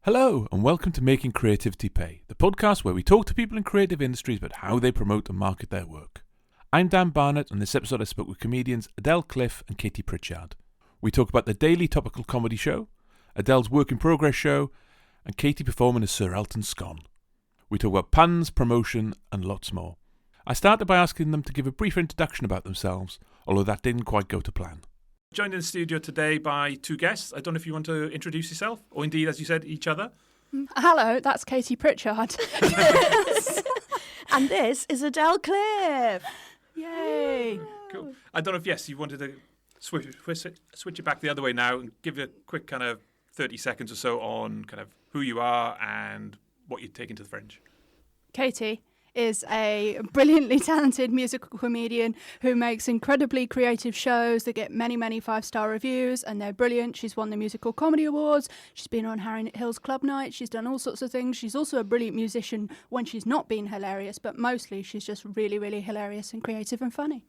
Hello and welcome to Making Creativity Pay, the podcast where we talk to people in creative industries about how they promote and market their work. I'm Dan Barnett, and this episode I spoke with comedians Adele Cliff and Katie Pritchard. We talk about the daily topical comedy show, Adele's work in progress show, and Katie performing as Sir Elton Scone. We talk about puns, promotion, and lots more. I started by asking them to give a brief introduction about themselves, although that didn't quite go to plan. Joined in the studio today by two guests. I don't know if you want to introduce yourself, or indeed, as you said, each other. Hello, that's Katie Pritchard. And this is Adele Cliff. Yay. Cool. I don't know if, you wanted to switch it back the other way now and give a quick kind of 30 seconds or so on kind of who you are and what you're taking to the Fringe. Katie is a brilliantly talented musical comedian who makes incredibly creative shows that get many, many 5-star reviews, and they're brilliant. She's won the Musical Comedy Awards. She's been on Harriet Hill's Club Night. She's done all sorts of things. She's also a brilliant musician when she's not been hilarious, but mostly she's just really, really hilarious and creative and funny.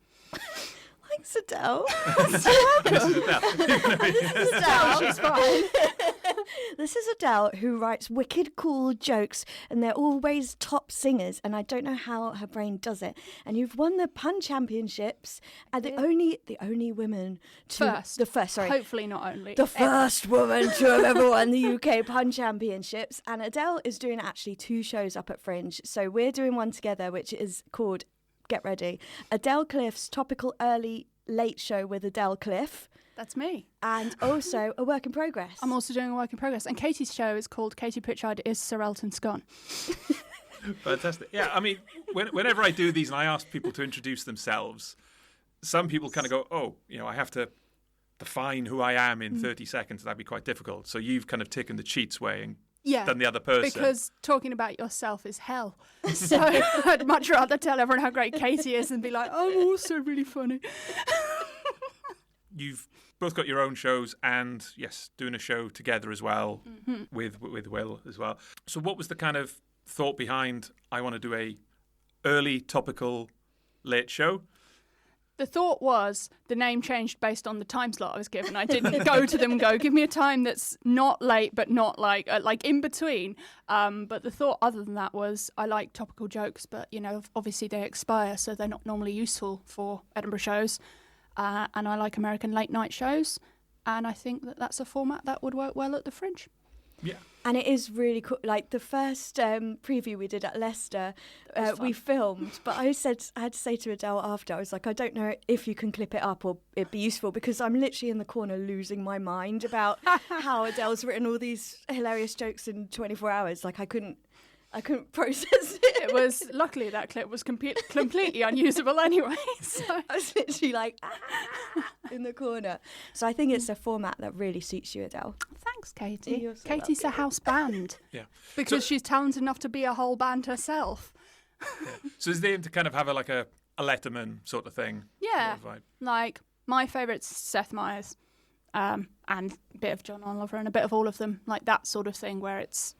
Thanks, Adele. This is Adele. She's fine. This is Adele, who writes wicked cool jokes, and they're always top singers, and I don't know how her brain does it. And you've won the pun championships, and the only woman to Hopefully not only. The first woman to have ever won the UK pun championships. And Adele is doing actually 2 shows up at Fringe, so we're doing one together, which is called, get ready, Adele Cliff's Topical Early Late Show with Adele Cliff. That's me. And also a work in progress. I'm also doing a work in progress. And Katie's show is called Katie Pritchard is Sir Elton Scone. Fantastic. Yeah, I mean, whenever I do these and I ask people to introduce themselves, some people kind of go, I have to define who I am in 30 seconds. That'd be quite difficult. So you've kind of taken the cheats way and done the other person. Because talking about yourself is hell. So I'd much rather tell everyone how great Katie is and be like, I'm also really funny. You've both got your own shows and, yes, doing a show together as well with Will as well. So what was the kind of thought behind, I want to do a early topical late show? The thought was the name changed based on the time slot I was given. I didn't go to them and go, give me a time that's not late but not like in between. But the thought other than that was I like topical jokes, but, obviously they expire, so they're not normally useful for Edinburgh shows. And I like American late night shows, and I think that that's a format that would work well at the Fringe. Yeah. And it is really cool. Like the first preview we did at Leicester, we filmed, but I had to say to Adele after, I was like, I don't know if you can clip it up or it'd be useful, because I'm literally in the corner losing my mind about how Adele's written all these hilarious jokes in 24 hours. Like I couldn't process it. It was, luckily that clip was completely unusable anyway. So I was literally like, in the corner. So I think it's a format that really suits you, Adele. Thanks, Katie. You're so Katie's welcome. a house band. Yeah. Because she's talented enough to be a whole band herself. Yeah. So is the aim to kind of have a Letterman sort of thing? Yeah. Sort of vibe? Like, my favourite's Seth Meyers, and a bit of John Oliver and a bit of all of them. Like that sort of thing where it's,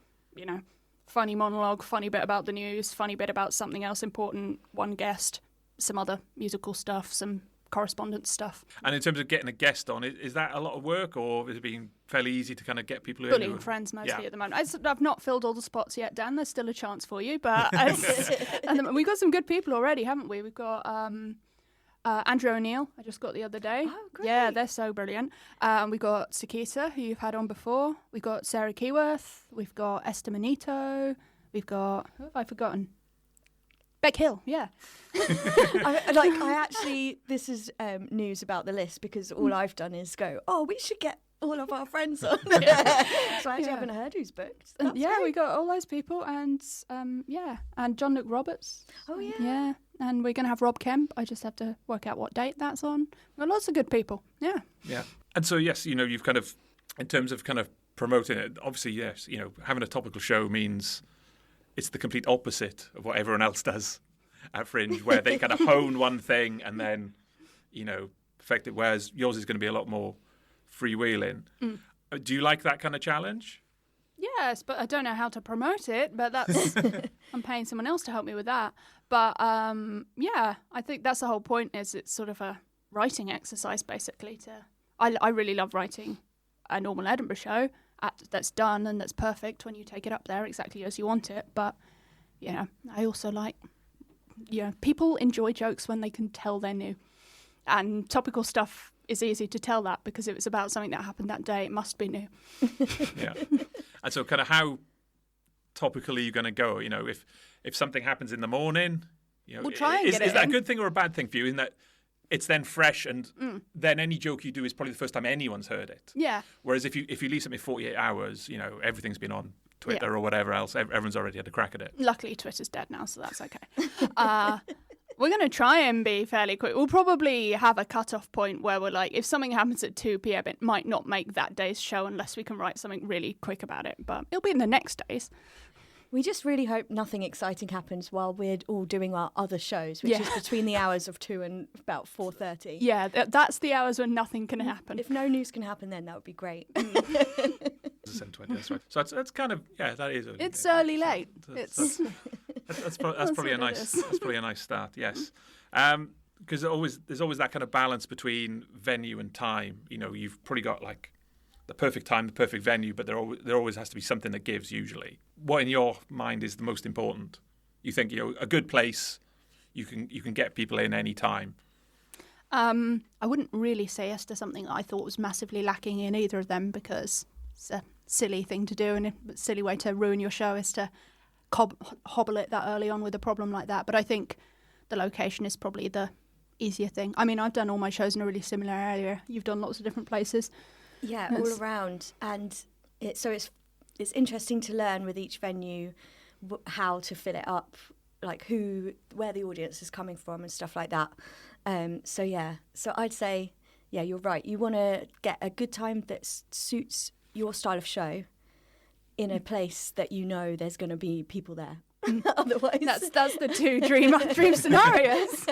funny monologue, funny bit about the news, funny bit about something else important, one guest, some other musical stuff, some correspondence stuff. And in terms of getting a guest on, is that a lot of work, or is it being fairly easy to kind of get people in? Bullying friends mostly at the moment. I've not filled all the spots yet, Dan. There's still a chance for you, but and we've got some good people already, haven't we? We've got Andrew O'Neill, I just got the other day. Oh, great. Yeah, they're so brilliant. We've got Sakita, who you've had on before. We've got Sarah Keyworth. We've got Esther Manito. We've got, who have I forgotten? Beck Hill, yeah. This is news about the list, because all I've done is go, we should get all of our friends on. So I actually haven't heard who's booked. We got all those people, and and John Luke Roberts. Oh, yeah. Yeah. And we're going to have Rob Kemp. I just have to work out what date that's on. We've got lots of good people. Yeah. Yeah. And so, yes, you've kind of, in terms of kind of promoting it, obviously, yes, having a topical show means it's the complete opposite of what everyone else does at Fringe, where they kind of hone one thing and then, perfect it, whereas yours is going to be a lot more freewheeling. Do you like that kind of challenge? Yes, but I don't know how to promote it, but that's I'm paying someone else to help me with that. But I think that's the whole point, is it's sort of a writing exercise basically. I really love writing a normal Edinburgh show, that's done and that's perfect when you take it up there exactly as you want it. But, I also like, people enjoy jokes when they can tell they're new. And topical stuff is easy to tell that because it was about something that happened that day. It must be new. Yeah. And so kind of how topical are you going to go? If something happens in the morning, we'll try and is get it that in. a good thing or a bad thing for you? In that it's then fresh, and then any joke you do is probably the first time anyone's heard it. Yeah. Whereas if you leave something 48 hours, everything's been on Twitter or whatever else. Everyone's already had a crack at it. Luckily, Twitter's dead now, so that's okay. We're going to try and be fairly quick. We'll probably have a cut-off point where we're like, if something happens at 2 p.m, it might not make that day's show unless we can write something really quick about it. But it'll be in the next days. We just really hope nothing exciting happens while we're all doing our other shows, which is between the hours of 2 and about 4:30. Yeah, that's the hours when nothing can happen. If no news can happen, then that would be great. 7:20, that's right. So that's kind of, that is. It's early late. That's probably a nice start. Yes, because there's always that kind of balance between venue and time. You've probably got like the perfect time, the perfect venue, but there always has to be something that gives. Usually, what in your mind is the most important? You think a good place, you can get people in any time. I wouldn't really say yes to something that I thought was massively lacking in either of them because it's a silly thing to do and a silly way to ruin your show is to hobble it that early on with a problem like that. But I think the location is probably the easier thing. I mean, I've done all my shows in a really similar area. You've done lots of different places. Yeah, all around. And it's interesting to learn with each venue how to fill it up, like where the audience is coming from and stuff like that. So I'd say, you're right. You want to get a good time that suits your style of show in a place that there's going to be people there. Otherwise, that's the two dream scenarios.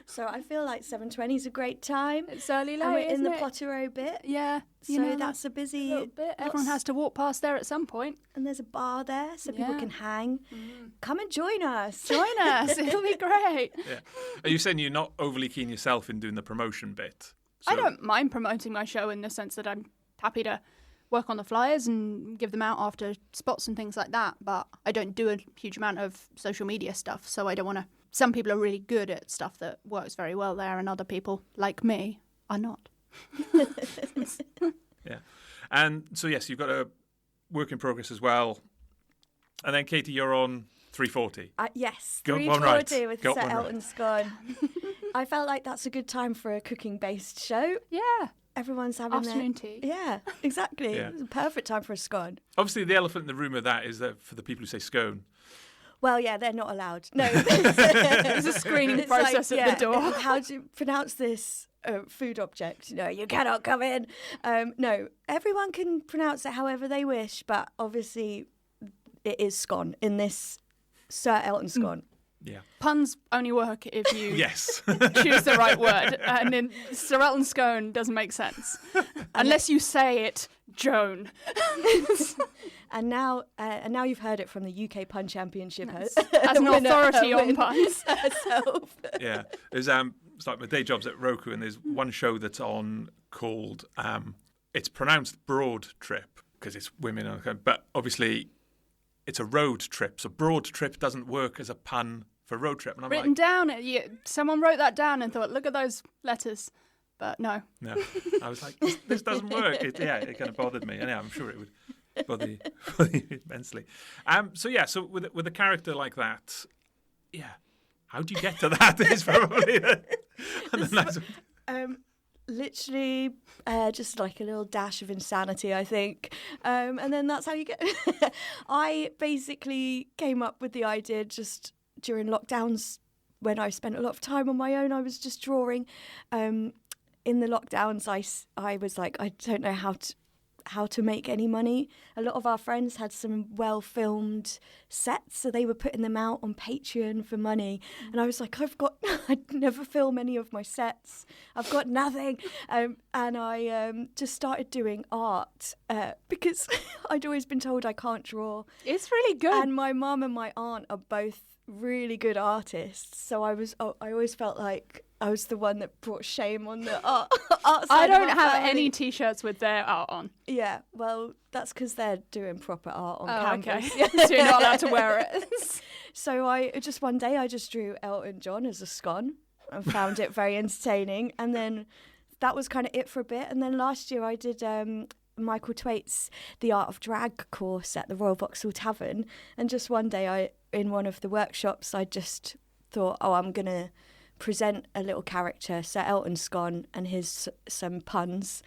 So I feel like 7:20 is a great time. It's early late, and we're in isn't the it? Potero bit. Yeah, so that's a busy bit. Everyone has to walk past there at some point, and there's a bar there, so people can hang. Come and join us. It'll be great. Yeah. Are you saying you're not overly keen yourself in doing the promotion bit? I don't mind promoting my show in the sense that I'm happy to work on the flyers and give them out after spots and things like that, but I don't do a huge amount of social media stuff, so I don't want to. Some people are really good at stuff that works very well there, and other people, like me, are not. Yeah. And so, yes, you've got a work in progress as well. And then, Katie, you're on 340. Yes, Got 340 with Got Sir one Elton right. Scone. I felt like that's a good time for a cooking-based show. Yeah. Everyone's having afternoon tea. Yeah, exactly. Yeah. It's a perfect time for a scone. Obviously, the elephant in the room of that is that for the people who say scone. Well, yeah, they're not allowed. No. There's a screening process at the door. How do you pronounce this food object? You cannot come in. No, everyone can pronounce it however they wish, but obviously it is scone in this Sir Elton Scone. Yeah. Puns only work if you Yes. choose the right word. And in Sir Elton Scone doesn't make sense. Unless you say it, Joan. And now you've heard it from the UK Pun Championship as an authority on puns. Herself. Yeah. There's it's like my day job's at Roku, and there's one show that's on called it's pronounced Broad Trip because it's women, but obviously it's a road trip. So broad trip doesn't work as a pun for road trip. And I'm Written down. Someone wrote that down and thought, look at those letters. But no. No. I was like, this doesn't work. It kind of bothered me. And yeah, I'm sure it would bother you immensely. So with a character like that, how do you get to that is probably the nice one. Literally just like a little dash of insanity, I think. And then that's how you get... I basically came up with the idea just during lockdowns when I spent a lot of time on my own. I was just drawing. In the lockdowns, I was like, I don't know how to make any money. A lot of our friends had some well-filmed sets, so they were putting them out on Patreon for money. And I was like, I'd never film any of my sets. I've got nothing. And I just started doing art because I'd always been told I can't draw. It's really good. And my mum and my aunt are both really good artists. So I always felt like I was the one that brought shame on the art side. I don't of our have family. any T-shirts with their art on. Yeah, well, that's because they're doing proper art on canvas. Okay. So you're not allowed to wear it. So one day I just drew Elton John as a scone and found it very entertaining. And then that was kind of it for a bit. And then last year I did Michael Twaite's The Art of Drag course at the Royal Vauxhall Tavern. And just one day in one of the workshops, I just thought, I'm going to present a little character, Sir Elton Scone, and some puns.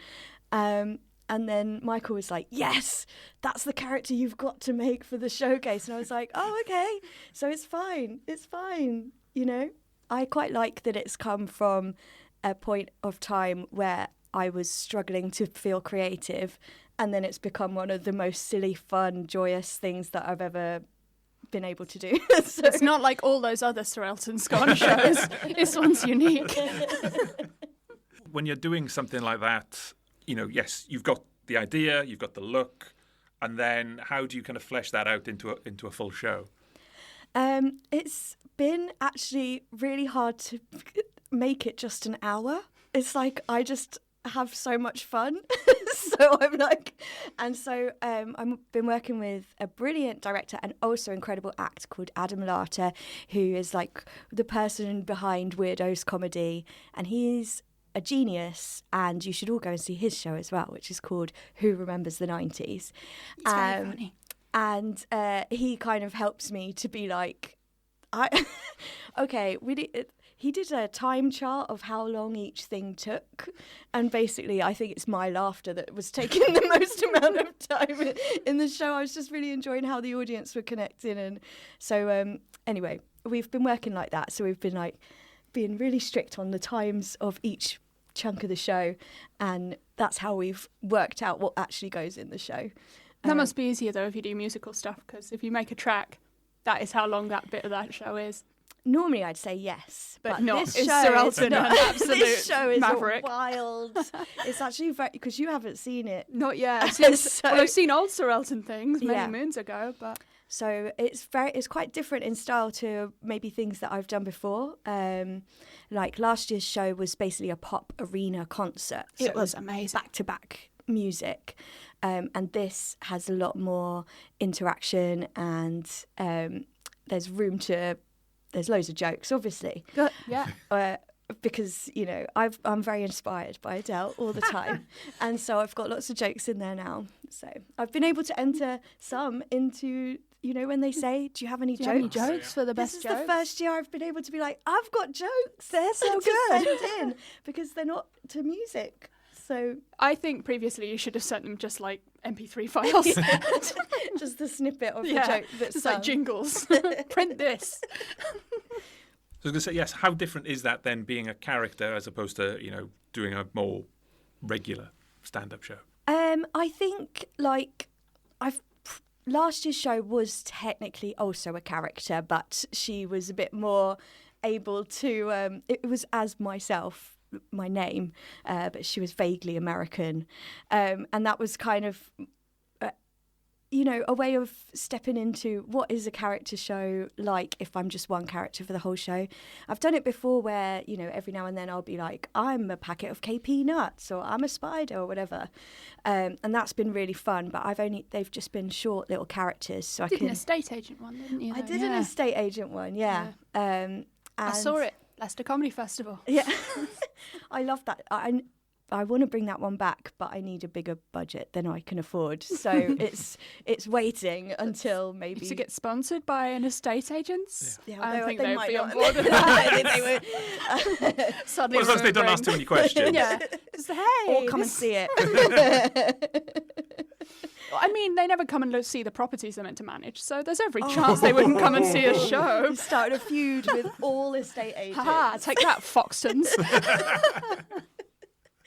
And then Michael was like, yes, that's the character you've got to make for the showcase. And I was like, oh, okay, so it's fine, you know. I quite like that it's come from a point of time where I was struggling to feel creative, and then it's become one of the most silly, fun, joyous things that I've ever been able to do. So. It's not like all those other Sir Elton Scone shows. This one's unique. When you're doing something like that, yes, you've got the idea, you've got the look, and then how do you kind of flesh that out into a full show? It's been actually really hard to make it just an hour. It's like I just have so much fun. I've been working with a brilliant director and also incredible actor called Adele, who is like the person behind Weirdos comedy, and he's a genius, and you should all go and see his show as well, which is called Who Remembers the 90s. It's very funny. And he kind of helps me to be like, he did a time chart of how long each thing took, and basically I think it's my laughter that was taking the most amount of time in the show. I was just really enjoying how the audience were connecting, and so anyway, we've been working like that. So we've been like being really strict on the times of each chunk of the show, and that's how we've worked out what actually goes in the show. That must be easier though if you do musical stuff, because if you make a track, that is how long that bit of that show is. Normally I'd say yes, but not. This It's show Sir Elton, not. an absolute This show is maverick. Wild. It's actually very, because you haven't seen it. Not yet. So- I've seen old Sir Elton things many Yeah. moons ago, but So it's quite different in style to maybe things that I've done before. Like last year's show was basically a pop arena concert. So it was amazing. Back-to-back music. And this has a lot more interaction, and there's loads of jokes, obviously. Yeah. Because, I'm very inspired by Adele all the time. And so I've got lots of jokes in there now. So I've been able to enter some into, when they say, do you have any Do you have any jokes? jokes for the best This is jokes? the first year I've been able to be like, I've got jokes. They're so to good. send in, because they're not to music. So I think previously you should have sent them just like MP3 files. just the snippet of the Yeah, joke that's just like sung. jingles. Print this. So I was going to say, yes, how different is that then being a character as opposed to, doing a more regular stand-up show? I think last year's show was technically also a character, but she was a bit more able to. It was as myself, my name, but she was vaguely American, and that was kind of. A way of stepping into what is a character show like if I'm just one character for the whole show. I've done it before where, every now and then I'll be like, I'm a packet of KP nuts, or I'm a spider, or whatever. And that's been really fun, but they've just been short little characters. So You did an estate agent one, didn't you? I though? did an estate agent one, yeah. I saw it, Leicester Comedy Festival. Yeah. I love that. I want to bring that one back, but I need a bigger budget than I can afford. So it's waiting until maybe To get sponsored by an estate agent? Yeah, I don't think they they'd might be on not. board with that. They Suddenly Well, as long as they don't ask too many questions. Yeah. Just, hey, or come and see it. I mean, they never come and see the properties they're meant to manage, so there's every chance they wouldn't come and see a show. We started a feud with all estate agents. Haha, take that, Foxtons.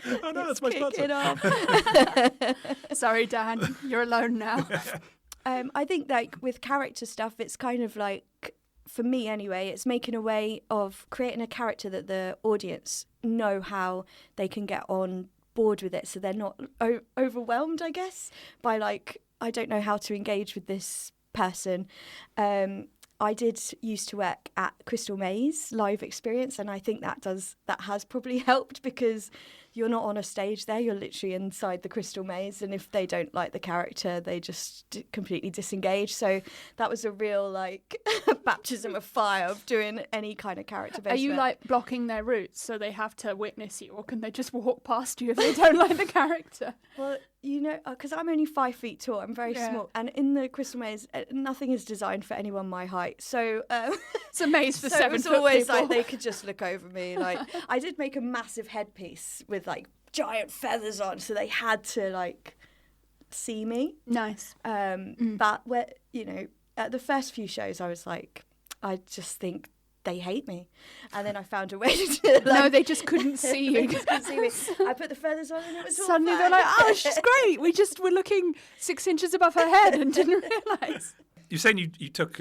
Oh, no, that's my Kick sponsor. it off. Sorry, Dan, you're alone now. I think with character stuff, it's kind of like, for me anyway, it's making a way of creating a character that the audience know how they can get on board with it, so they're not overwhelmed, I guess, by I don't know how to engage with this person. I did used to work at Crystal Maze live experience, and I think that has probably helped, because you're not on a stage there, you're literally inside the Crystal Maze, and if they don't like the character, they just completely disengage. So that was a real baptism of fire of doing any kind of character based. Are you blocking their routes so they have to witness you, or can they just walk past you if they don't like the character? Well, because I'm only 5 feet tall, I'm very small, and in the Crystal Maze, nothing is designed for anyone my height. So it's a maze for 7 foot people. It was always people. they could just look over me. I did make a massive headpiece with giant feathers on, so they had to see me. Nice. But at the first few shows, I was like, I just think they hate me, and then I found a way to no, they just couldn't see you. They just couldn't see me. I put the feathers on, and it was suddenly all they're like, oh, she's great. We just were looking 6 inches above her head and didn't realise. You're saying you took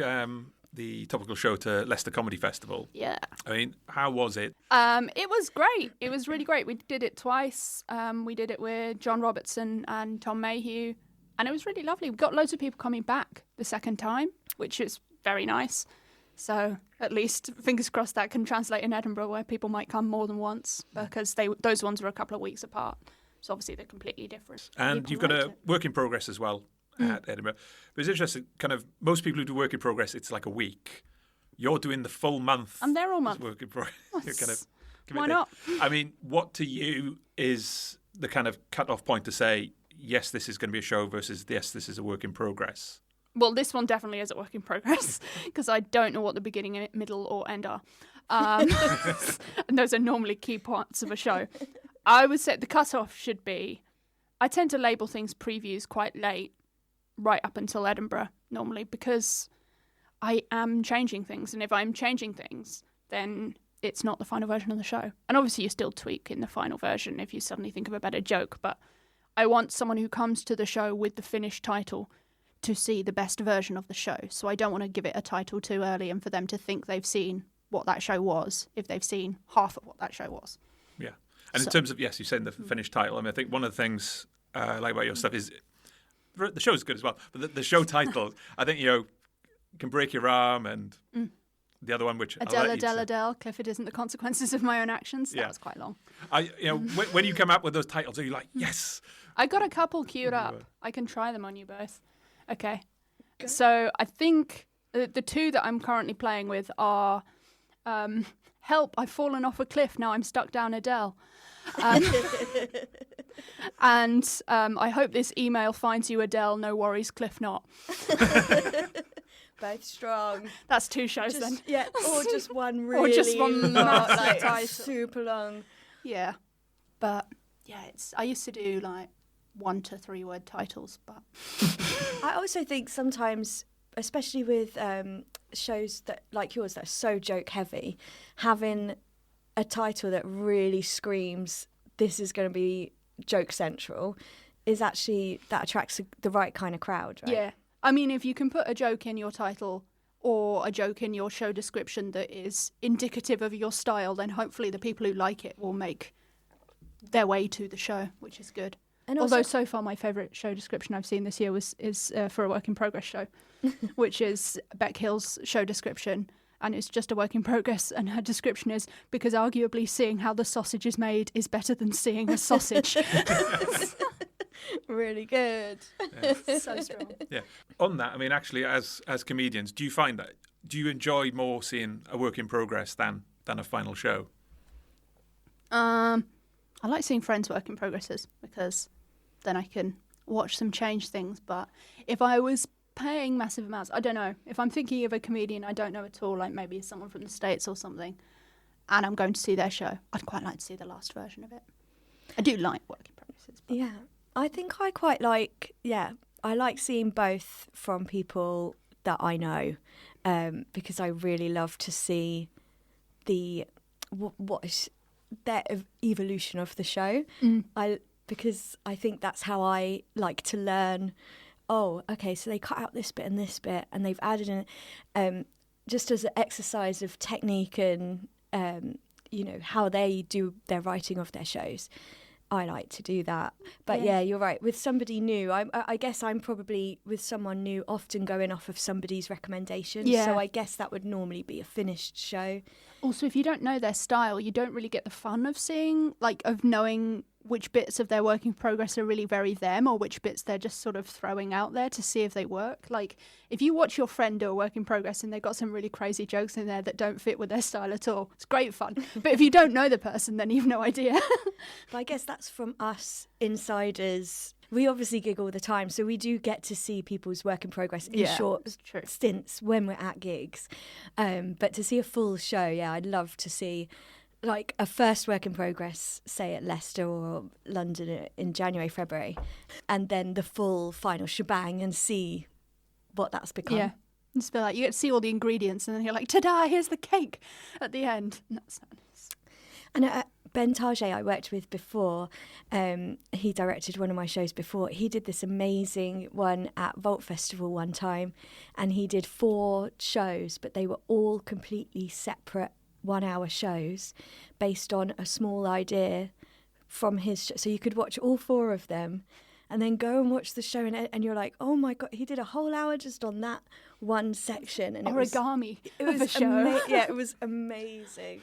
the topical show to Leicester Comedy Festival. Yeah. I mean, how was it? It was great. It was really great. We did it twice. We did it with John Robertson and Tom Mayhew, and it was really lovely. We got loads of people coming back the second time, which is very nice. So at least, fingers crossed, that can translate in Edinburgh, where people might come more than once, because those ones were a couple of weeks apart. So obviously they're completely different. And People you've got liked a it. work in progress as well at Edinburgh. But it's interesting, kind of, most people who do work in progress, it's like a week. You're doing the full month. I'm there all month. as work in progress. You're kind of Why committed. not? I mean, what to you is the kind of cut-off point to say, yes, this is going to be a show versus yes, this is a work in progress? Well, this one definitely is a work in progress, because I don't know what the beginning, middle, or end are. And those are normally key parts of a show. I would say the cut-off should be, I tend to label things previews quite late, right up until Edinburgh, normally, because I am changing things. And if I'm changing things, then it's not the final version of the show. And obviously you still tweak in the final version if you suddenly think of a better joke. But I want someone who comes to the show with the finished title to see the best version of the show. So I don't want to give it a title too early and for them to think they've seen what that show was, if they've seen half of what that show was. Yeah. And in terms of, yes, you said the finished title. I mean, I think one of the things I like about your stuff is the show's good as well, but the show title, I think, can break your arm, and the other one, which Adele, Clifford isn't the consequences of my own actions. That was quite long. When you come up with those titles, are you like, yes? I got a couple queued up. I can try them on you both. Okay. So I think the two that I'm currently playing with are Help, I've fallen off a cliff, now I'm stuck down Adele. And I hope this email finds you, Adele, no worries, Cliff not. Both strong. That's 2 shows then. Yeah, or just one really Or just one long, title. super long. Yeah. But yeah, I used to do 1 to 3 word titles, but I also think sometimes, especially with shows that like yours that are so joke heavy, having a title that really screams this is going to be joke central is actually, that attracts the right kind of crowd, right? Yeah. I mean, if you can put a joke in your title or a joke in your show description that is indicative of your style, then hopefully the people who like it will make their way to the show, which is good. And although so far my favourite show description I've seen this year is for a work in progress show, which is Beck Hill's show description, and it's just a work in progress, and her description is, because arguably seeing how the sausage is made is better than seeing a sausage. Really good. Yeah. So strong. Yeah. On that, I mean, actually, as comedians, do you enjoy more seeing a work in progress than a final show? I like seeing friends' work in progresses, because then I can watch them change things. But if I was paying massive amounts, I don't know. If I'm thinking of a comedian I don't know at all, like maybe someone from the States or something, and I'm going to see their show, I'd quite like to see the last version of it. I do like work in progresses. But Yeah. I think I quite like, I like seeing both from people that I know, because I really love to see what is their evolution of the show. Because I think that's how I like to learn. Oh, okay, so they cut out this bit and this bit, and they've added in, just as an exercise of technique and how they do their writing of their shows. I like to do that. But yeah, you're right. With somebody new, I guess I'm probably, with someone new, often going off of somebody's recommendations. Yeah. So I guess that would normally be a finished show. Also, if you don't know their style, you don't really get the fun of seeing, like, of knowing which bits of their work in progress are really very them or which bits they're just sort of throwing out there to see if they work. Like, if you watch your friend do a work in progress and they've got some really crazy jokes in there that don't fit with their style at all, it's great fun. But if you don't know the person, then you've no idea. But I guess that's from us insiders. We obviously gig all the time, so we do get to see people's work in progress in short stints when we're at gigs. But to see a full show, I'd love to see like a first work in progress, say at Leicester or London in January, February, and then the full final shebang and see what that's become. Yeah. Just be like, you get to see all the ingredients and then you're like, ta-da, here's the cake at the end. And that's nice. And Ben Target, I worked with before, he directed one of my shows before. He did this amazing one at Vault Festival one time, and he did 4 shows, but they were all completely separate 1-hour shows based on a small idea from his show. So you could watch all 4 of them and then go and watch the show, and you're like, oh my God, he did a whole hour just on that one section. And origami it was of a show. it was amazing.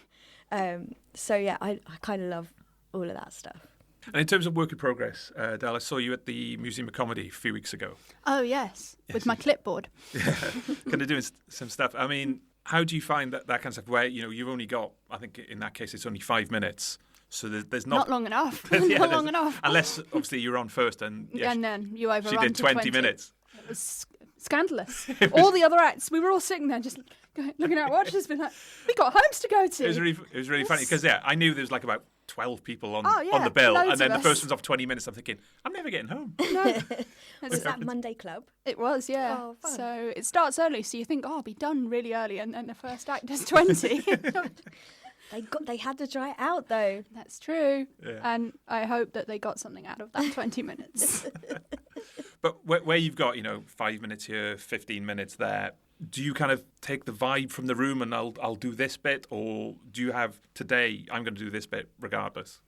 So yeah, I kind of love all of that stuff. And in terms of work in progress, Adele, I saw you at the Museum of Comedy a few weeks ago. Oh, yes. With my clipboard. Yeah, kind of doing some stuff. I mean, how do you find that kind of stuff where, you've only got, I think in that case, it's only 5 minutes. So there's not long enough. not long enough. Unless, obviously, you're on first and then you overrun she did 20 minutes. It was scandalous. All the other acts, we were all sitting there just looking at our watches, being like, we got homes to go to. It was really funny because, I knew there was like about 12 people on the bill. Loads And then the of first us. one's off 20 minutes. I'm thinking, I'm never getting home. No. Was that Monday Club? It was, yeah. Oh, fun. So it starts early, so you think, I'll be done really early, and then the first act is 20. They had to try it out though. That's true. Yeah. And I hope that they got something out of that 20 minutes. But where you've got, 5 minutes here, 15 minutes there, do you kind of take the vibe from the room and I'll do this bit, or do you have today I'm going to do this bit regardless?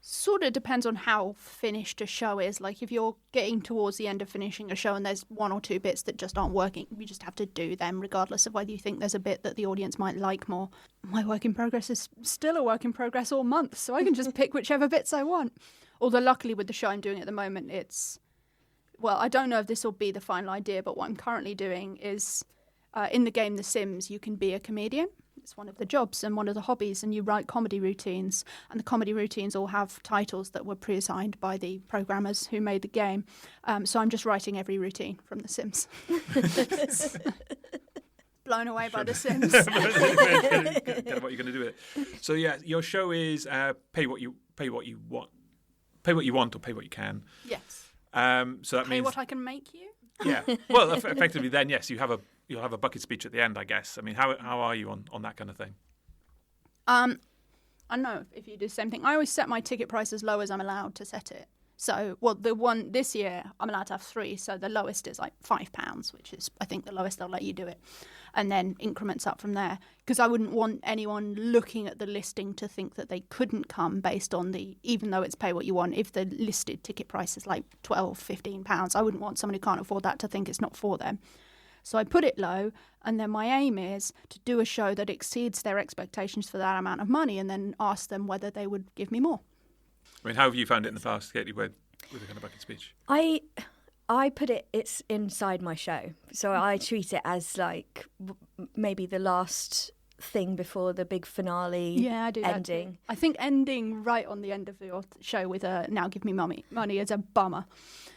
Sort of depends on how finished a show is. Like if you're getting towards the end of finishing a show and there's 1 or 2 bits that just aren't working, you just have to do them regardless of whether you think there's a bit that the audience might like more. My work in progress is still a work in progress all month, so I can just pick whichever bits I want. Although luckily with the show I'm doing at the moment, I don't know if this will be the final idea, but what I'm currently doing is in the game The Sims, you can be a comedian. It's one of the jobs and one of the hobbies, and you write comedy routines, and the comedy routines all have titles that were pre-assigned by the programmers who made the game. So I'm just writing every routine from The Sims. Blown away by The Sims. Kind of what you're going to do with it. So yeah, your show is pay what you want or pay what you can. Yes. So that Pay means what I can make you. Yeah. Well, effectively, then yes, you'll have a bucket speech at the end, I guess. I mean, how are you on that kind of thing? I don't know if you do the same thing. I always set my ticket price as low as I'm allowed to set it. So, the one this year, I'm allowed to have 3. So the lowest is like £5, which is, I think, the lowest they'll let you do it. And then increments up from there. Because I wouldn't want anyone looking at the listing to think that they couldn't come based on even though it's pay what you want, if the listed ticket price is like £12, £15, I wouldn't want someone who can't afford that to think it's not for them. So I put it low, and then my aim is to do a show that exceeds their expectations for that amount of money, and then ask them whether they would give me more. I mean, how have you found it in the past, Katie, with a kind of bucket speech? I put it's inside my show, so I treat it as like maybe the last thing before the big finale. Yeah, I do that ending. too. I think ending right on the end of your show with a "now give me money" is a bummer.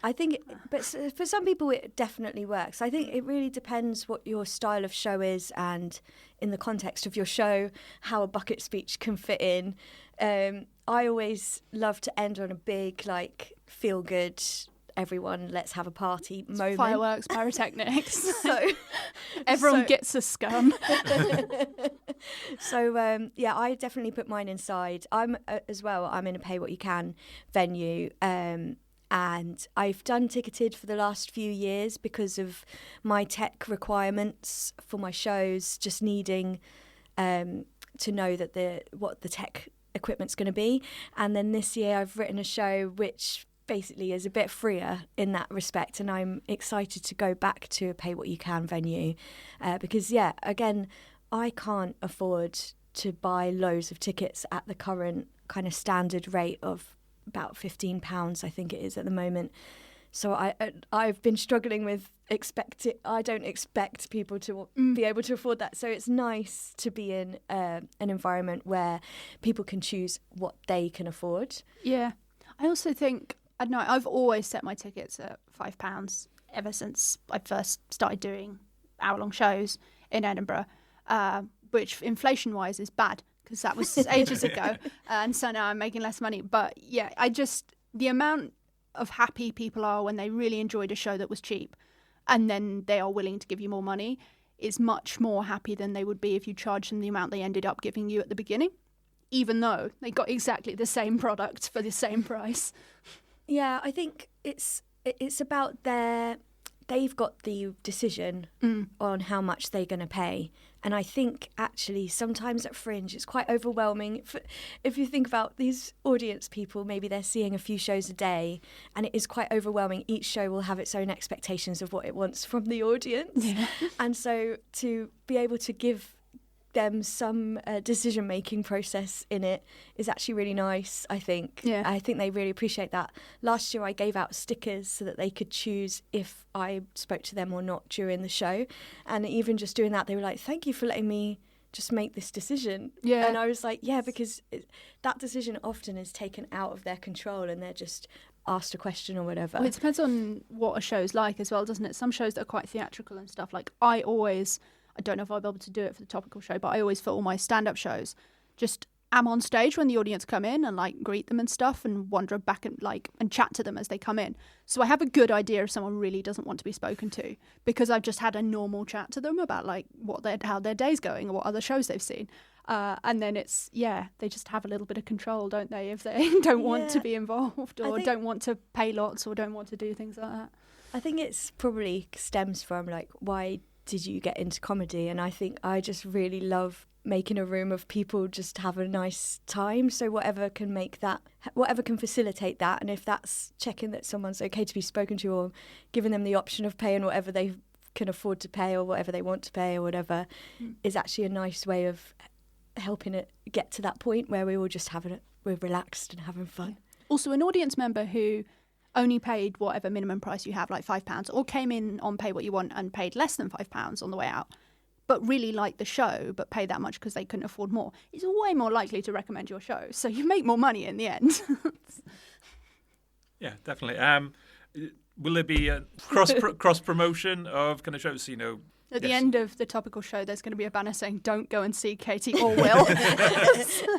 I think, but for some people it definitely works. I think it really depends what your style of show is, and in the context of your show, how a bucket speech can fit in. I always love to end on a big, like, feel good, everyone, let's have a party moment. Fireworks, pyrotechnics. So everyone gets a scum. So I definitely put mine inside. I'm in a pay what you can venue. And I've done ticketed for the last few years because of my tech requirements for my shows, just needing to know that what the tech equipment's going to be. And then this year I've written a show which basically is a bit freer in that respect, and I'm excited to go back to a pay what you can venue because again, I can't afford to buy loads of tickets at the current kind of standard rate of about £15, I think it is at the moment. So I've been struggling with I don't expect people to be able to afford that. So it's nice to be in an environment where people can choose what they can afford. Yeah. I also think, I don't know, I've always set my tickets at £5 ever since I first started doing hour-long shows in Edinburgh, which inflation-wise is bad because that was ages ago. And so now I'm making less money. But yeah, the amount of happy people are when they really enjoyed a show that was cheap and then they are willing to give you more money is much more happy than they would be if you charged them the amount they ended up giving you at the beginning, even though they got exactly the same product for the same price. Yeah, I think it's about they've got the decision on how much they're going to pay. And I think actually sometimes at Fringe it's quite overwhelming. If you think about these audience people, maybe they're seeing a few shows a day and it is quite overwhelming. Each show will have its own expectations of what it wants from the audience. Yeah. And so to be able to give them some decision-making process in it is actually really nice, I think. Yeah. I think they really appreciate that. Last year I gave out stickers so that they could choose if I spoke to them or not during the show. And even just doing that, they were like, thank you for letting me just make this decision. Yeah. And I was like, yeah, because that decision often is taken out of their control and they're just asked a question or whatever. Well, it depends on what a show's like as well, doesn't it? Some shows that are quite theatrical and stuff, like I don't know if I'll be able to do it for the topical show, but I always, for all my stand-up shows, just am on stage when the audience come in and like greet them and stuff and wander back and chat to them as they come in. So I have a good idea if someone really doesn't want to be spoken to because I've just had a normal chat to them about like how their day's going or what other shows they've seen. And then they just have a little bit of control, don't they, if they don't want to be involved or don't want to pay lots or don't want to do things like that. I think it's probably stems from like, why did you get into comedy? And I think I just really love making a room of people just have a nice time. So whatever can facilitate that. And if that's checking that someone's okay to be spoken to or giving them the option of paying whatever they can afford to pay or whatever they want to pay or whatever is actually a nice way of helping it get to that point where we're all just we're relaxed and having fun. Also, an audience member who only paid whatever minimum price you have, like £5, or came in on Pay What You Want and paid less than £5 on the way out, but really liked the show, but paid that much because they couldn't afford more, is way more likely to recommend your show. So you make more money in the end. Yeah, definitely. Will there be a cross promotion of kind of shows? At the end of the topical show, there's going to be a banner saying, don't go and see Katie or Will.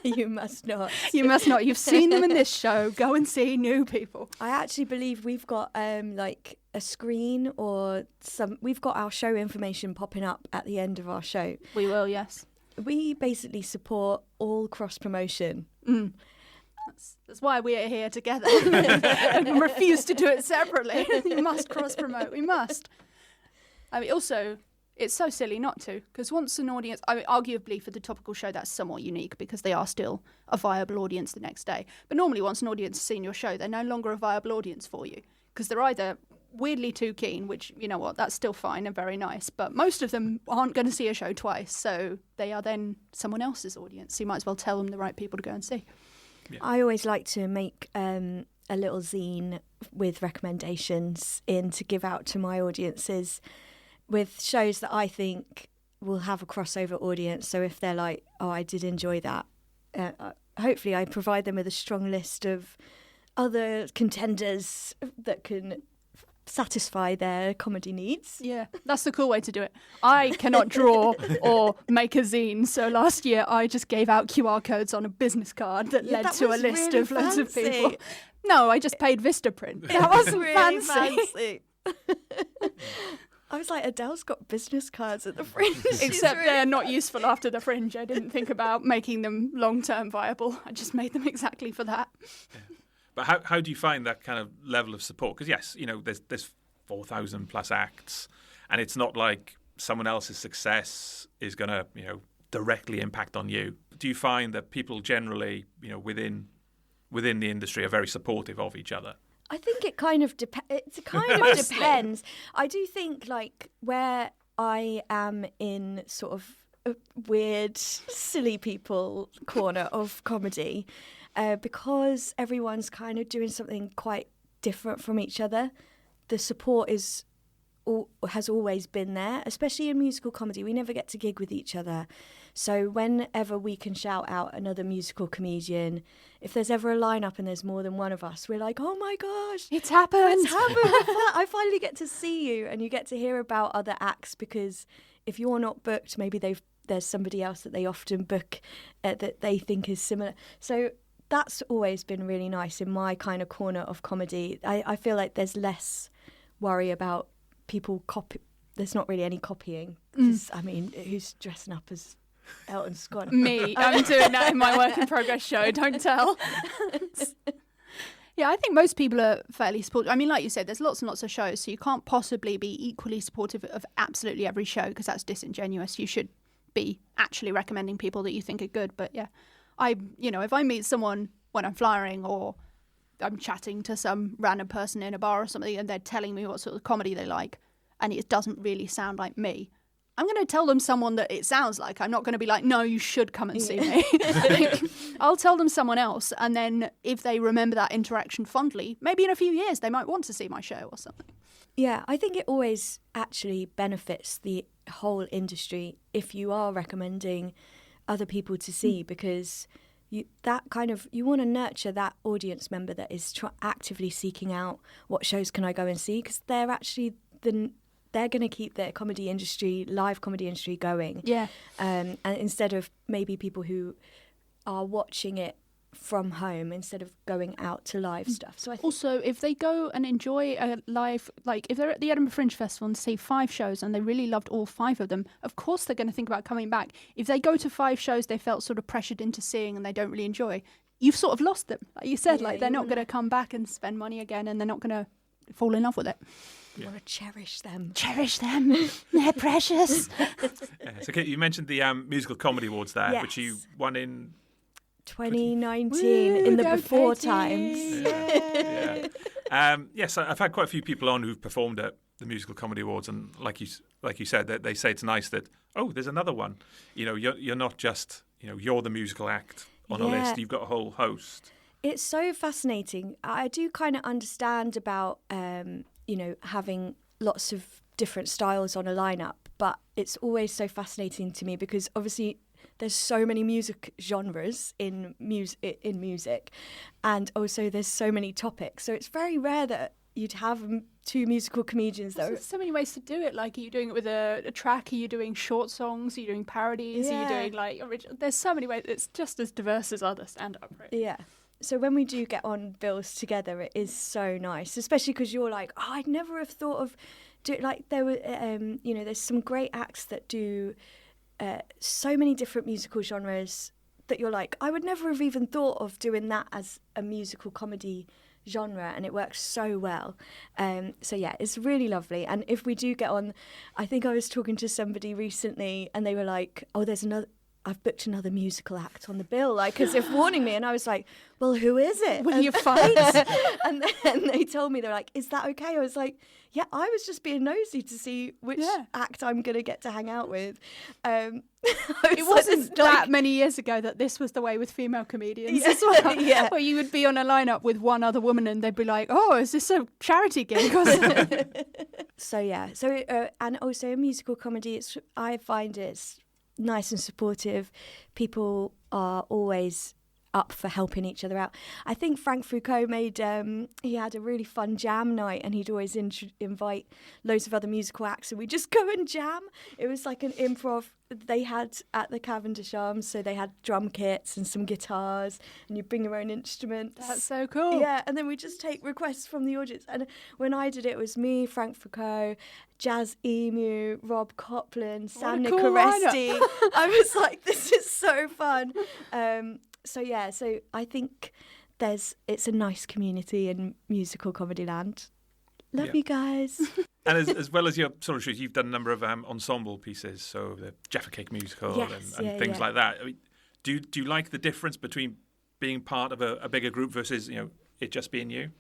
You must not. You must not. You've seen them in this show. Go and see new people. I actually believe we've got like a screen or we've got our show information popping up at the end of our show. We will, yes. We basically support all cross-promotion. That's why we are here together and refuse to do it separately. You must cross-promote. We must. I mean, also, it's so silly not to, because once an audience, arguably for the topical show, that's somewhat unique because they are still a viable audience the next day. But normally once an audience has seen your show, they're no longer a viable audience for you because they're either weirdly too keen, which, you know what, that's still fine and very nice, but most of them aren't going to see a show twice, so they are then someone else's audience. So you might as well tell them the right people to go and see. Yeah. I always like to make a little zine with recommendations to give out to my audiences with shows that I think will have a crossover audience. So if they're like, oh, I did enjoy that, hopefully I provide them with a strong list of other contenders that can satisfy their comedy needs. Yeah, that's the cool way to do it. I cannot draw or make a zine, so last year I just gave out QR codes on a business card that led to a list really of loads of fancy. people. No, I just paid Vistaprint. That wasn't really fancy. I was like, Adele's got business cards at the Fringe. Except they're not useful after the Fringe. I didn't think about making them long-term viable. I just made them exactly for that. Yeah. But how do you find that kind of level of support? Because yes, there's 4,000 plus acts, and it's not like someone else's success is going to directly impact on you? Do you find that people generally, within the industry are very supportive of each other? I think it kind of depends. I do think like where I am in sort of a weird, silly people corner of comedy, because everyone's kind of doing something quite different from each other, the support has always been there, especially in musical comedy. We never get to gig with each other. So whenever we can shout out another musical comedian, if there's ever a lineup and there's more than one of us, we're like, oh my gosh, it's happened. I finally get to see you, and you get to hear about other acts, because if you're not booked, maybe there's somebody else that they often book that they think is similar. So that's always been really nice in my kind of corner of comedy. I feel like there's less worry about people copy. There's not really any copying. I mean, who's dressing up as Elton Scone? Me. I'm doing that in my work in progress show. Don't tell. Yeah, I think most people are fairly supportive. I mean, like you said, there's lots and lots of shows, so you can't possibly be equally supportive of absolutely every show, because that's disingenuous. You should be actually recommending people that you think are good. But yeah, if I meet someone when I'm flying, or I'm chatting to some random person in a bar or something, and they're telling me what sort of comedy they like, and it doesn't really sound like me, I'm going to tell them someone that it sounds like. I'm not going to be like, no, you should come and see me. I'll tell them someone else, and then if they remember that interaction fondly, maybe in a few years they might want to see my show or something. Yeah, I think it always actually benefits the whole industry if you are recommending other people to see, because you want to nurture that audience member that is actively seeking out what shows can I go and see, because they're actually they're going to keep their comedy industry, live comedy industry going. Yeah. And instead of maybe people who are watching it from home instead of going out to live stuff. So I think also, if they go and enjoy a live, like if they're at the Edinburgh Fringe Festival and see 5 shows and they really loved all 5 of them, of course they're going to think about coming back. If they go to 5 shows they felt sort of pressured into seeing and they don't really enjoy, you've sort of lost them. Like you said, they're not going to come back and spend money again, and they're not going to fall in love with it. You want to cherish them. Cherish them. They're precious. So Kate, you mentioned the Musical Comedy Awards there, Yes. which you won in 2019 in the before times. Yes, I've had quite a few people on who've performed at the Musical Comedy Awards, and like you said, they say it's nice that, oh, there's another one. You're not just, you're the musical act on a list. You've got a whole host. It's so fascinating. I do kind of understand about, having lots of different styles on a lineup, but it's always so fascinating to me because obviously there's so many music genres in music, and also there's so many topics. So it's very rare that you'd have 2 musical comedians. There's so many ways to do it. Like, are you doing it with a track? Are you doing short songs? Are you doing parodies? Yeah. Are you doing like original? There's so many ways. It's just as diverse as other stand-up. Right? Yeah. So when we do get on bills together, it is so nice, especially because you're like, oh, I'd never have thought of doing, like, there were, there's some great acts that do so many different musical genres that you're like, I would never have even thought of doing that as a musical comedy genre, and it works so well. So yeah, it's really lovely. And if we do get on, I think I was talking to somebody recently and they were like, oh, I've booked another musical act on the bill, like as if warning me. And I was like, well, who is it? Will you fight? And then they told me, they're like, is that okay? I was like, yeah, I was just being nosy to see which act I'm going to get to hang out with. It wasn't that many years ago that this was the way with female comedians as well. Where you would be on a lineup with one other woman and they'd be like, oh, is this a charity gig? And also in musical comedy, I find it's nice and supportive. People are always up for helping each other out. I think Frank Foucault he had a really fun jam night, and he'd always invite loads of other musical acts, and we just go and jam. It was like an improv they had at the Cavendish Arms, so they had drum kits and some guitars, and you bring your own instruments. That's so cool. Yeah, and then we just take requests from the audience. And when I did it was me, Frank Foucault, Jazz Emu, Rob Copland, Sam Nicoresti. I was like, this is so fun. So I think it's a nice community in musical comedy land. Love you guys. And as well as your solo shows, you've done a number of ensemble pieces, so the Jaffa Cake musical and things like that. I mean, do you like the difference between being part of a bigger group versus it just being you?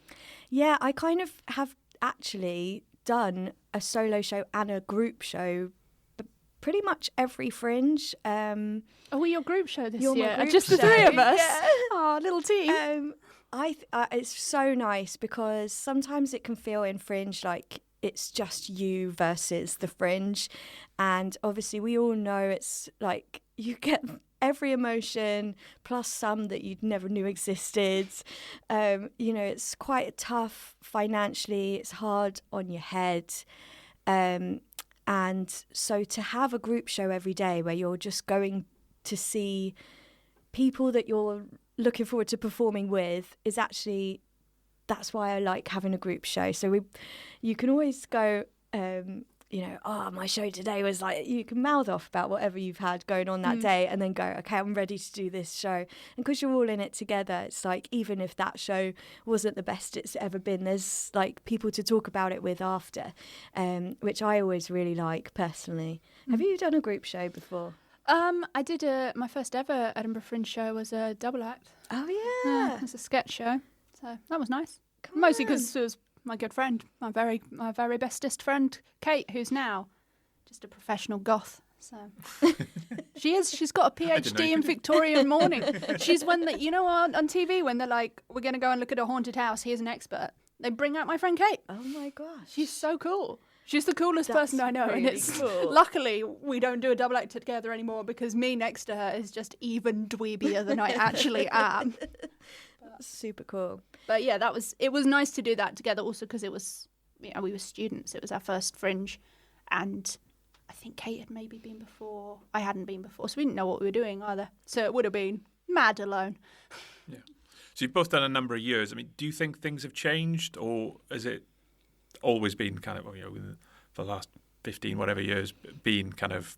Yeah, I kind of have actually done a solo show and a group show pretty much every Fringe. Oh, well, your group show this year? Just the three of us? Yeah. Oh, little team. It's so nice because sometimes it can feel in Fringe like it's just you versus the Fringe. And obviously we all know it's like you get every emotion plus some that you never knew existed. It's quite tough financially. It's hard on your head. And so to have a group show every day where you're just going to see people that you're looking forward to performing with is actually, that's why I like having a group show. So you can always go, my show today was like, you can mouth off about whatever you've had going on that day and then go, okay, I'm ready to do this show. And because you're all in it together, it's like, even if that show wasn't the best it's ever been, there's like people to talk about it with after, which I always really like personally. Have you done a group show before? I did my first ever Edinburgh Fringe show was a double act. Oh yeah, it was a sketch show, so that was nice. Mostly because it was my good friend, my very bestest friend, Kate, who's now just a professional goth. So she's got a PhD in Victorian mourning. She's one that on TV when they're like, we're going to go and look at a haunted house. Here's an expert. They bring out my friend Kate. Oh my gosh, she's so cool. She's the coolest person I know, really and it's cool. Luckily we don't do a double act together anymore because me next to her is just even dweebier than I actually am. That's super cool. But yeah, it was nice to do that together. Also because it was, we were students. It was our first Fringe, and I think Kate had maybe been before. I hadn't been before, so we didn't know what we were doing either. So it would have been mad alone. Yeah. So you've both done a number of years. I mean, do you think things have changed, or has it always been kind of, for the last 15 whatever years, been kind of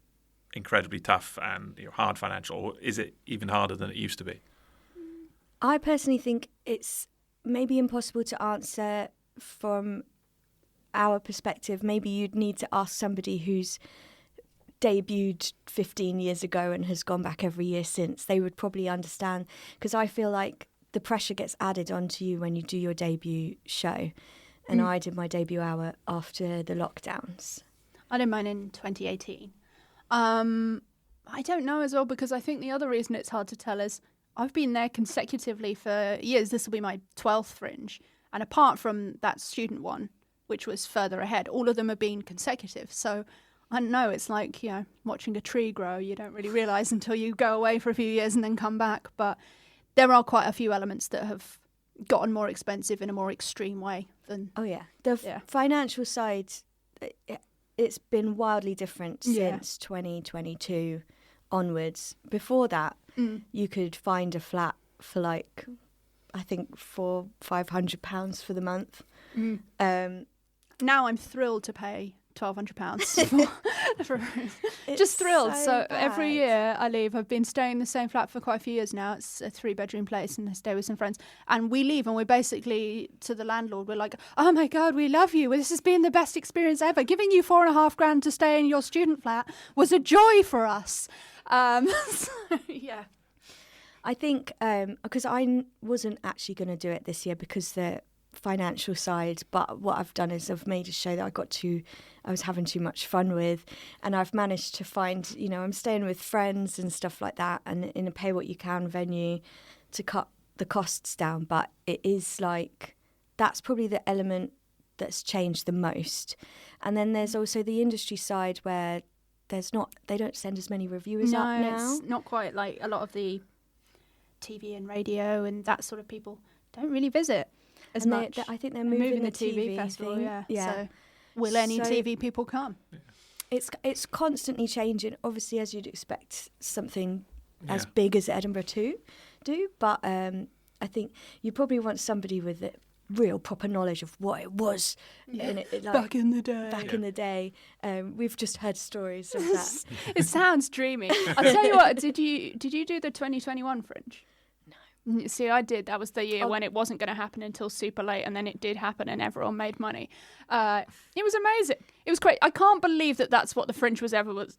incredibly tough and hard financial, or is it even harder than it used to be? I personally think it's maybe impossible to answer from our perspective. Maybe you'd need to ask somebody who's debuted 15 years ago and has gone back every year since. They would probably understand, because I feel like the pressure gets added onto you when you do your debut show. And I did my debut hour after the lockdowns. I did mine in 2018. I don't know as well, because I think the other reason it's hard to tell is I've been there consecutively for years. This will be my 12th Fringe. And apart from that student one, which was further ahead, all of them have been consecutive. So I don't know, it's like, watching a tree grow. You don't really realise until you go away for a few years and then come back. But there are quite a few elements that have gotten more expensive in a more extreme way than... Oh, yeah. The financial side, it's been wildly different since 2022 onwards. Before that, you could find a flat for like, I think, £400-500 for the month. Now I'm thrilled to pay £1,200 for just thrilled. So every year I leave. I've been staying in the same flat for quite a few years now. It's a 3-bedroom place, and I stay with some friends. And we leave, and we're basically to the landlord. We're like, "Oh my God, we love you. This has been the best experience ever. Giving you £4,500 to stay in your student flat was a joy for us." Yeah. I think because I wasn't actually going to do it this year because the financial side, but what I've done is I've made a show that I was having too much fun with, and I've managed to find, I'm staying with friends and stuff like that, and in a pay what you can venue to cut the costs down. But it is like, that's probably the element that's changed the most. And then there's also the industry side where they don't send as many reviewers up now. It's not quite like a lot of the TV and radio and that sort of people don't really visit as much. I think they're moving the TV festival thing. Yeah. So will any TV people come? Yeah. It's constantly changing. Obviously, as you'd expect, something as big as Edinburgh do. But I think you probably want somebody with a real proper knowledge of what it was back in the day. Back in the day, we've just heard stories of that. It sounds dreamy. I'll tell you what. Did you do the 2021 Fringe? See, I did. That was the year when it wasn't going to happen until super late, and then it did happen, and everyone made money. It was amazing. It was great. I can't believe that that's what the Fringe was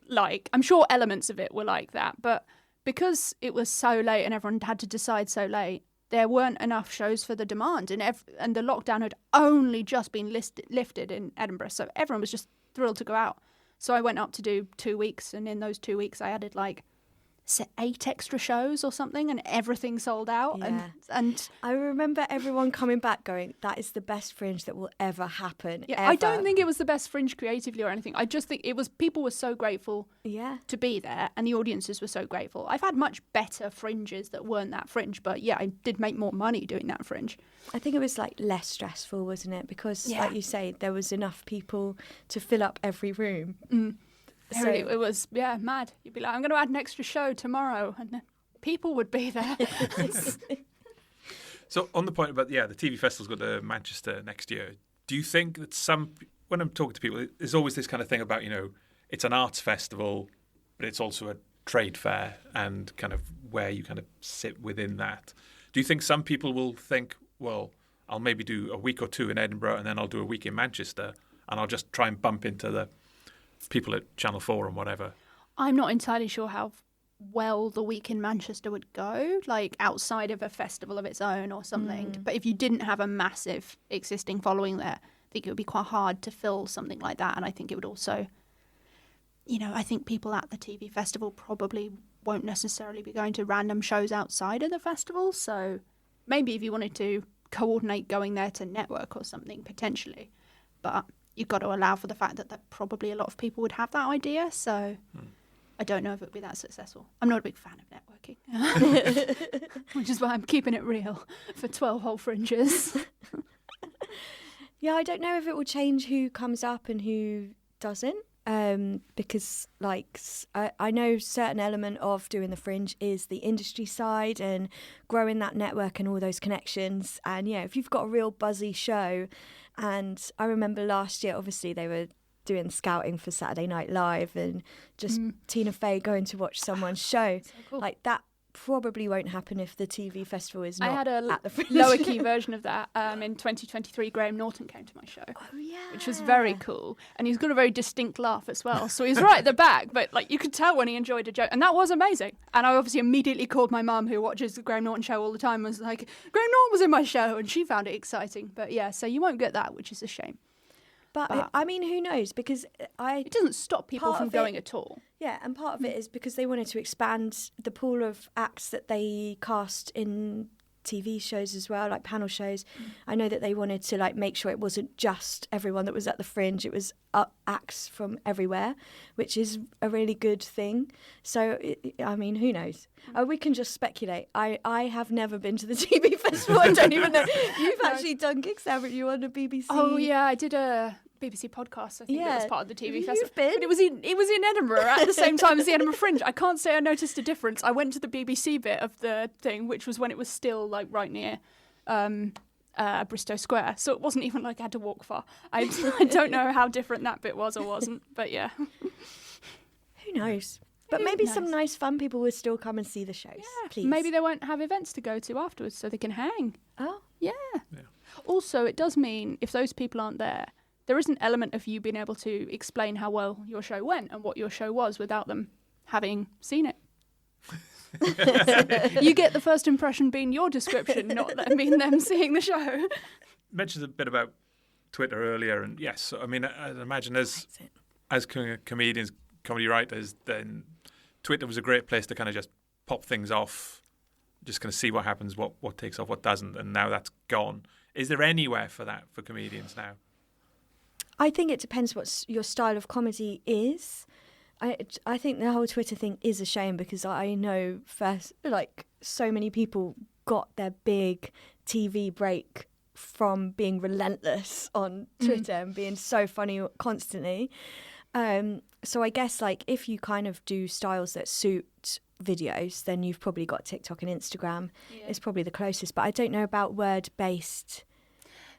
like. I'm sure elements of it were like that, but because it was so late and everyone had to decide so late, there weren't enough shows for the demand, and the lockdown had only just been lifted in Edinburgh, so everyone was just thrilled to go out. So I went up to do 2 weeks, and in those 2 weeks I added 8 extra shows or something, and everything sold out. Yeah. And I remember everyone coming back going, that is the best Fringe that will ever happen. yeah, ever. I don't think it was the best Fringe creatively or anything. I just think it was, people were so grateful to be there, and the audiences were so grateful. I've had much better Fringes that weren't that Fringe, but yeah, I did make more money doing that Fringe. I think it was less stressful, wasn't it? Because like you say, there was enough people to fill up every room. So it was, mad. You'd be like, I'm going to add an extra show tomorrow, and then people would be there. So on the point about, the TV festival's got to Manchester next year, do you think that when I'm talking to people, there's always this kind of thing about, it's an arts festival, but it's also a trade fair, and kind of where you kind of sit within that. Do you think some people will think, well, I'll maybe do a week or two in Edinburgh, and then I'll do a week in Manchester, and I'll just try and bump into the people at Channel 4 and whatever? I'm not entirely sure how well the week in Manchester would go, outside of a festival of its own or something. But if you didn't have a massive existing following there, I think it would be quite hard to fill something like that. And I think it would also, I think people at the TV festival probably won't necessarily be going to random shows outside of the festival. So maybe if you wanted to coordinate going there to network or something, potentially. But you've got to allow for the fact that probably a lot of people would have that idea. So I don't know if it would be that successful. I'm not a big fan of networking, which is why I'm keeping it real for 12 whole Fringes. Yeah, I don't know if it will change who comes up and who doesn't. Because I know certain element of doing the Fringe is the industry side and growing that network and all those connections. And if you've got a real buzzy show, and I remember last year, obviously they were doing scouting for Saturday Night Live, and just Tina Fey going to watch someone's show. So cool. That probably won't happen if the TV festival is not I had at the Fringe. lower key version of that. In 2023, Graham Norton came to my show. Oh, yeah. Which was very cool. And he's got a very distinct laugh as well. So he's right at the back, but you could tell when he enjoyed a joke. And that was amazing. And I obviously immediately called my mum, who watches the Graham Norton show all the time, and was like, Graham Norton was in my show, and she found it exciting. But yeah, so you won't get that, which is a shame. But I mean, who knows? Because it doesn't stop people from going at all. Yeah, and part of it is because they wanted to expand the pool of acts that they cast in TV shows as well, like panel shows. I know that they wanted to make sure it wasn't just everyone that was at the Fringe, it was acts from everywhere, which is a really good thing. So I mean, who knows? We can just speculate. I have never been to the TV festival. I don't even know. You've actually done gigs, haven't you, on the BBC? Oh yeah, I did a BBC podcast. I think it was part of the TV festival. You've been? But it was in Edinburgh at the same time as the Edinburgh Fringe. I can't say I noticed a difference. I went to the BBC bit of the thing, which was when it was still right near Bristow Square. So it wasn't even I had to walk far. I don't know how different that bit was or wasn't, but yeah. Who knows? But maybe some nice fun people will still come and see the shows. Yeah, please. Maybe they won't have events to go to afterwards so they can hang. Oh. Yeah. Also, it does mean if those people aren't there, there is an element of you being able to explain how well your show went and what your show was without them having seen it. You get the first impression being your description, not them being them seeing the show. You mentioned a bit about Twitter earlier, and yes, I mean, I imagine as comedians, comedy writers, then Twitter was a great place to kind of just pop things off, just kind of see what happens, what takes off, what doesn't, and now that's gone. Is there anywhere for that for comedians now? I think it depends what your style of comedy is. I think the whole Twitter thing is a shame because I know so many people got their big TV break from being relentless on Twitter and being so funny constantly. So I guess if you kind of do styles that suit videos, then you've probably got TikTok and Instagram. Yeah. It's probably the closest, but I don't know about word-based.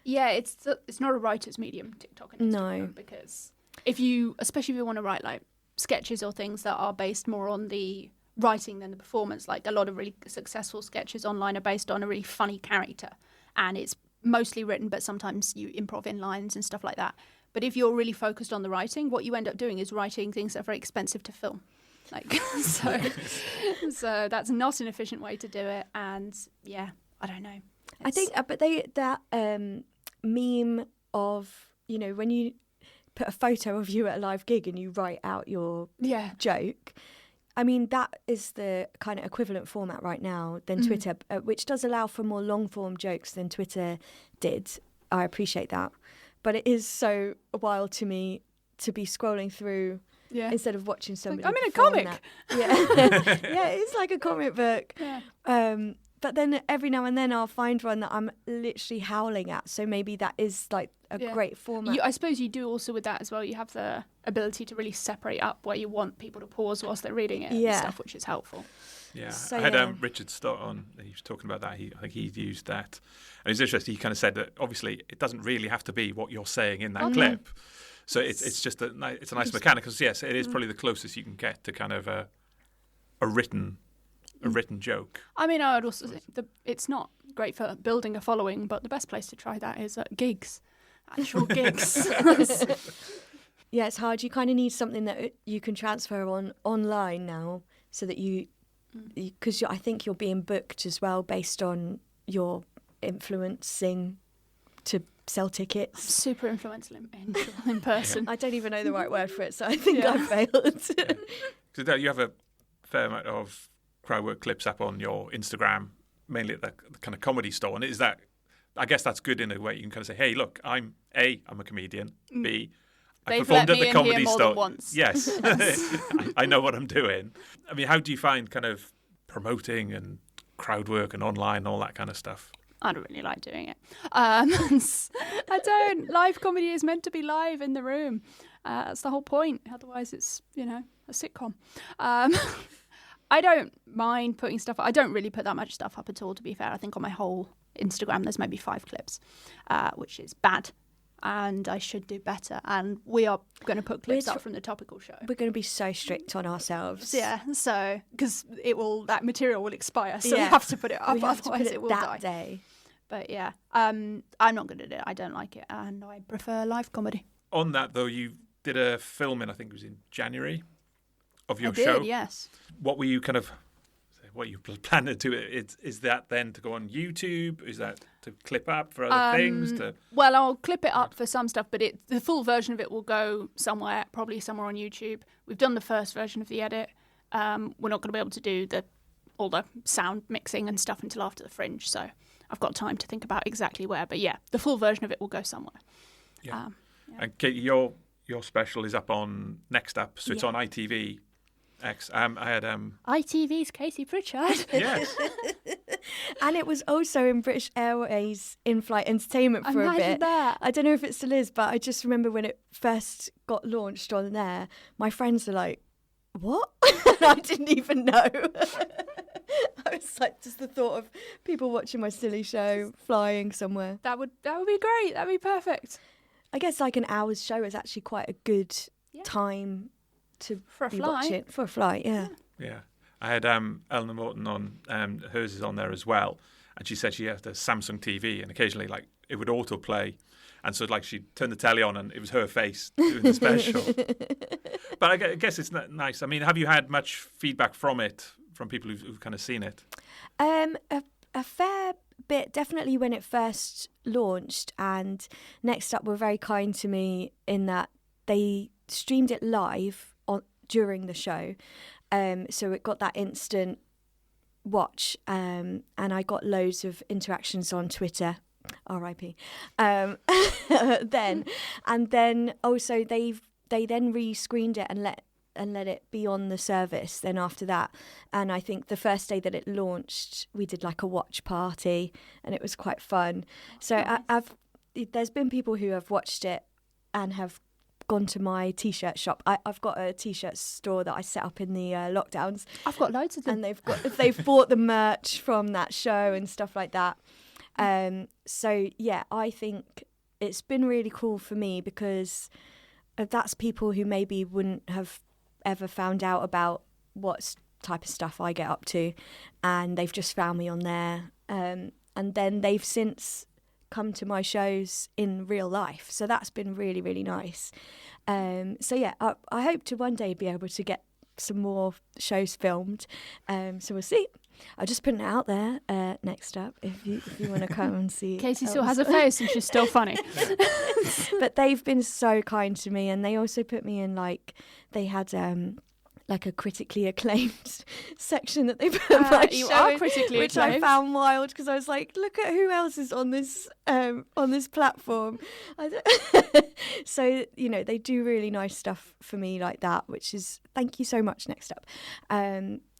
Yeah, it's not a writer's medium, TikTok and Instagram. No. Because especially if you want to write sketches or things that are based more on the writing than the performance. Like a lot of really successful sketches online are based on a really funny character, and it's mostly written, but sometimes you improv in lines and stuff like that. But if you're really focused on the writing, what you end up doing is writing things that are very expensive to film. Like so that's not an efficient way to do it. And yeah, I don't know. I think, but that meme of, you know, when you put a photo of you at a live gig and you write out your joke. I mean, that is the kind of equivalent format right now than Twitter, which does allow for more long-form jokes than Twitter did. I appreciate that. But it is so wild to me to be scrolling through instead of watching somebody. I'm in a comic. Yeah, it's like a comic book. Yeah. But then every now and then I'll find one that I'm literally howling at. So maybe that is like a great format. I suppose you do also with that as well. You have the ability to really separate up where you want people to pause whilst they're reading it and stuff, which is helpful. Yeah, so, I had Richard Stott on. He was talking about that. I think he used that. And it's interesting. He kind of said that obviously it doesn't really have to be what you're saying in that clip. So it's just it's a nice mechanic. Because yes, it is probably the closest you can get to kind of a written joke. I mean, I would also say it's not great for building a following, but the best place to try that is at gigs, actual gigs. Yeah, it's hard. You kind of need something that you can transfer online now, so that because I think you're being booked as well based on your influencing to sell tickets. I'm super influential in person. I don't even know the right word for it, so I think I failed. So you have a fair amount of crowd work clips up on your Instagram, mainly at the kind of comedy store. And is that, I guess that's good in a way. You can kind of say, hey, look, I'm a comedian. B, I performed at the comedy store once. Yes, I know what I'm doing. I mean, how do you find kind of promoting and crowd work and online and all that kind of stuff? I don't really like doing it. I don't. Live comedy is meant to be live in the room. That's the whole point. Otherwise, it's, a sitcom. I don't mind putting stuff up. I don't really put that much stuff up at all, to be fair. I think on my whole Instagram there's maybe 5 clips, which is bad. And I should do better. And we are going to put clips up from the topical show. We're going to be so strict on ourselves. Yeah, so because that material will expire, so we have to put it up, otherwise it will die. Day. But yeah, I'm not good at it. I don't like it, and I prefer live comedy. On that though, you did a filming, I think it was in January, of your show. I did, yes. What were you what you plan to do? Is that then to go on YouTube? Is that to clip up for other things? Well, I'll clip it up for some stuff, but the full version of it will go somewhere, probably somewhere on YouTube. We've done the first version of the edit. We're not going to be able to do all the sound mixing and stuff until after the Fringe, so I've got time to think about exactly where. But yeah, the full version of it will go somewhere. Yeah. And Katie, your special is up on Next Up, so it's on ITV. I had ITV's Katie Pritchard. Yes. And it was also in British Airways in-flight entertainment for a bit. That. I don't know if it still is, but I just remember when it first got launched on there, my friends were like, what? I didn't even know. I was like, just the thought of people watching my silly show flying somewhere. That would be great. That'd be perfect. I guess like an hour's show is actually quite a good time to be watching for a flight. Yeah. I had Eleanor Morton on, hers is on there as well, and she said she had a Samsung TV, and occasionally like it would autoplay, and so like she'd turn the telly on and it was her face doing the special. But I guess it's nice. I mean, have you had much feedback from people who've kind of seen it? A fair bit, definitely when it first launched, and Next Up were very kind to me in that they streamed it live during the show, so it got that instant watch, and I got loads of interactions on Twitter, RIP. Then also they then re-screened it and let it be on the service then after that. And I think the first day that it launched, we did like a watch party, and it was quite fun. So nice. There's been people who have watched it and have gone to my T-shirt shop. I've got a T-shirt store that I set up in the lockdowns. I've got loads of them. And they've bought the merch from that show and stuff like that. So yeah, I think it's been really cool for me because that's people who maybe wouldn't have ever found out about what's type of stuff I get up to, and they've just found me on there. And then they've since come to my shows in real life, so that's been really, really nice. So yeah, I hope to one day be able to get some more shows filmed. So we'll see. I'll just put it out there. Next up, if you want to come and see. Casey still has a face and she's still funny. But they've been so kind to me, and they also put me in, like, they had like a critically acclaimed section that they put my you show are in, critically which acclaimed. I found wild, because I was like, look at who else is on this platform. So, you know, they do really nice stuff for me like that, which is, thank you so much. Next up.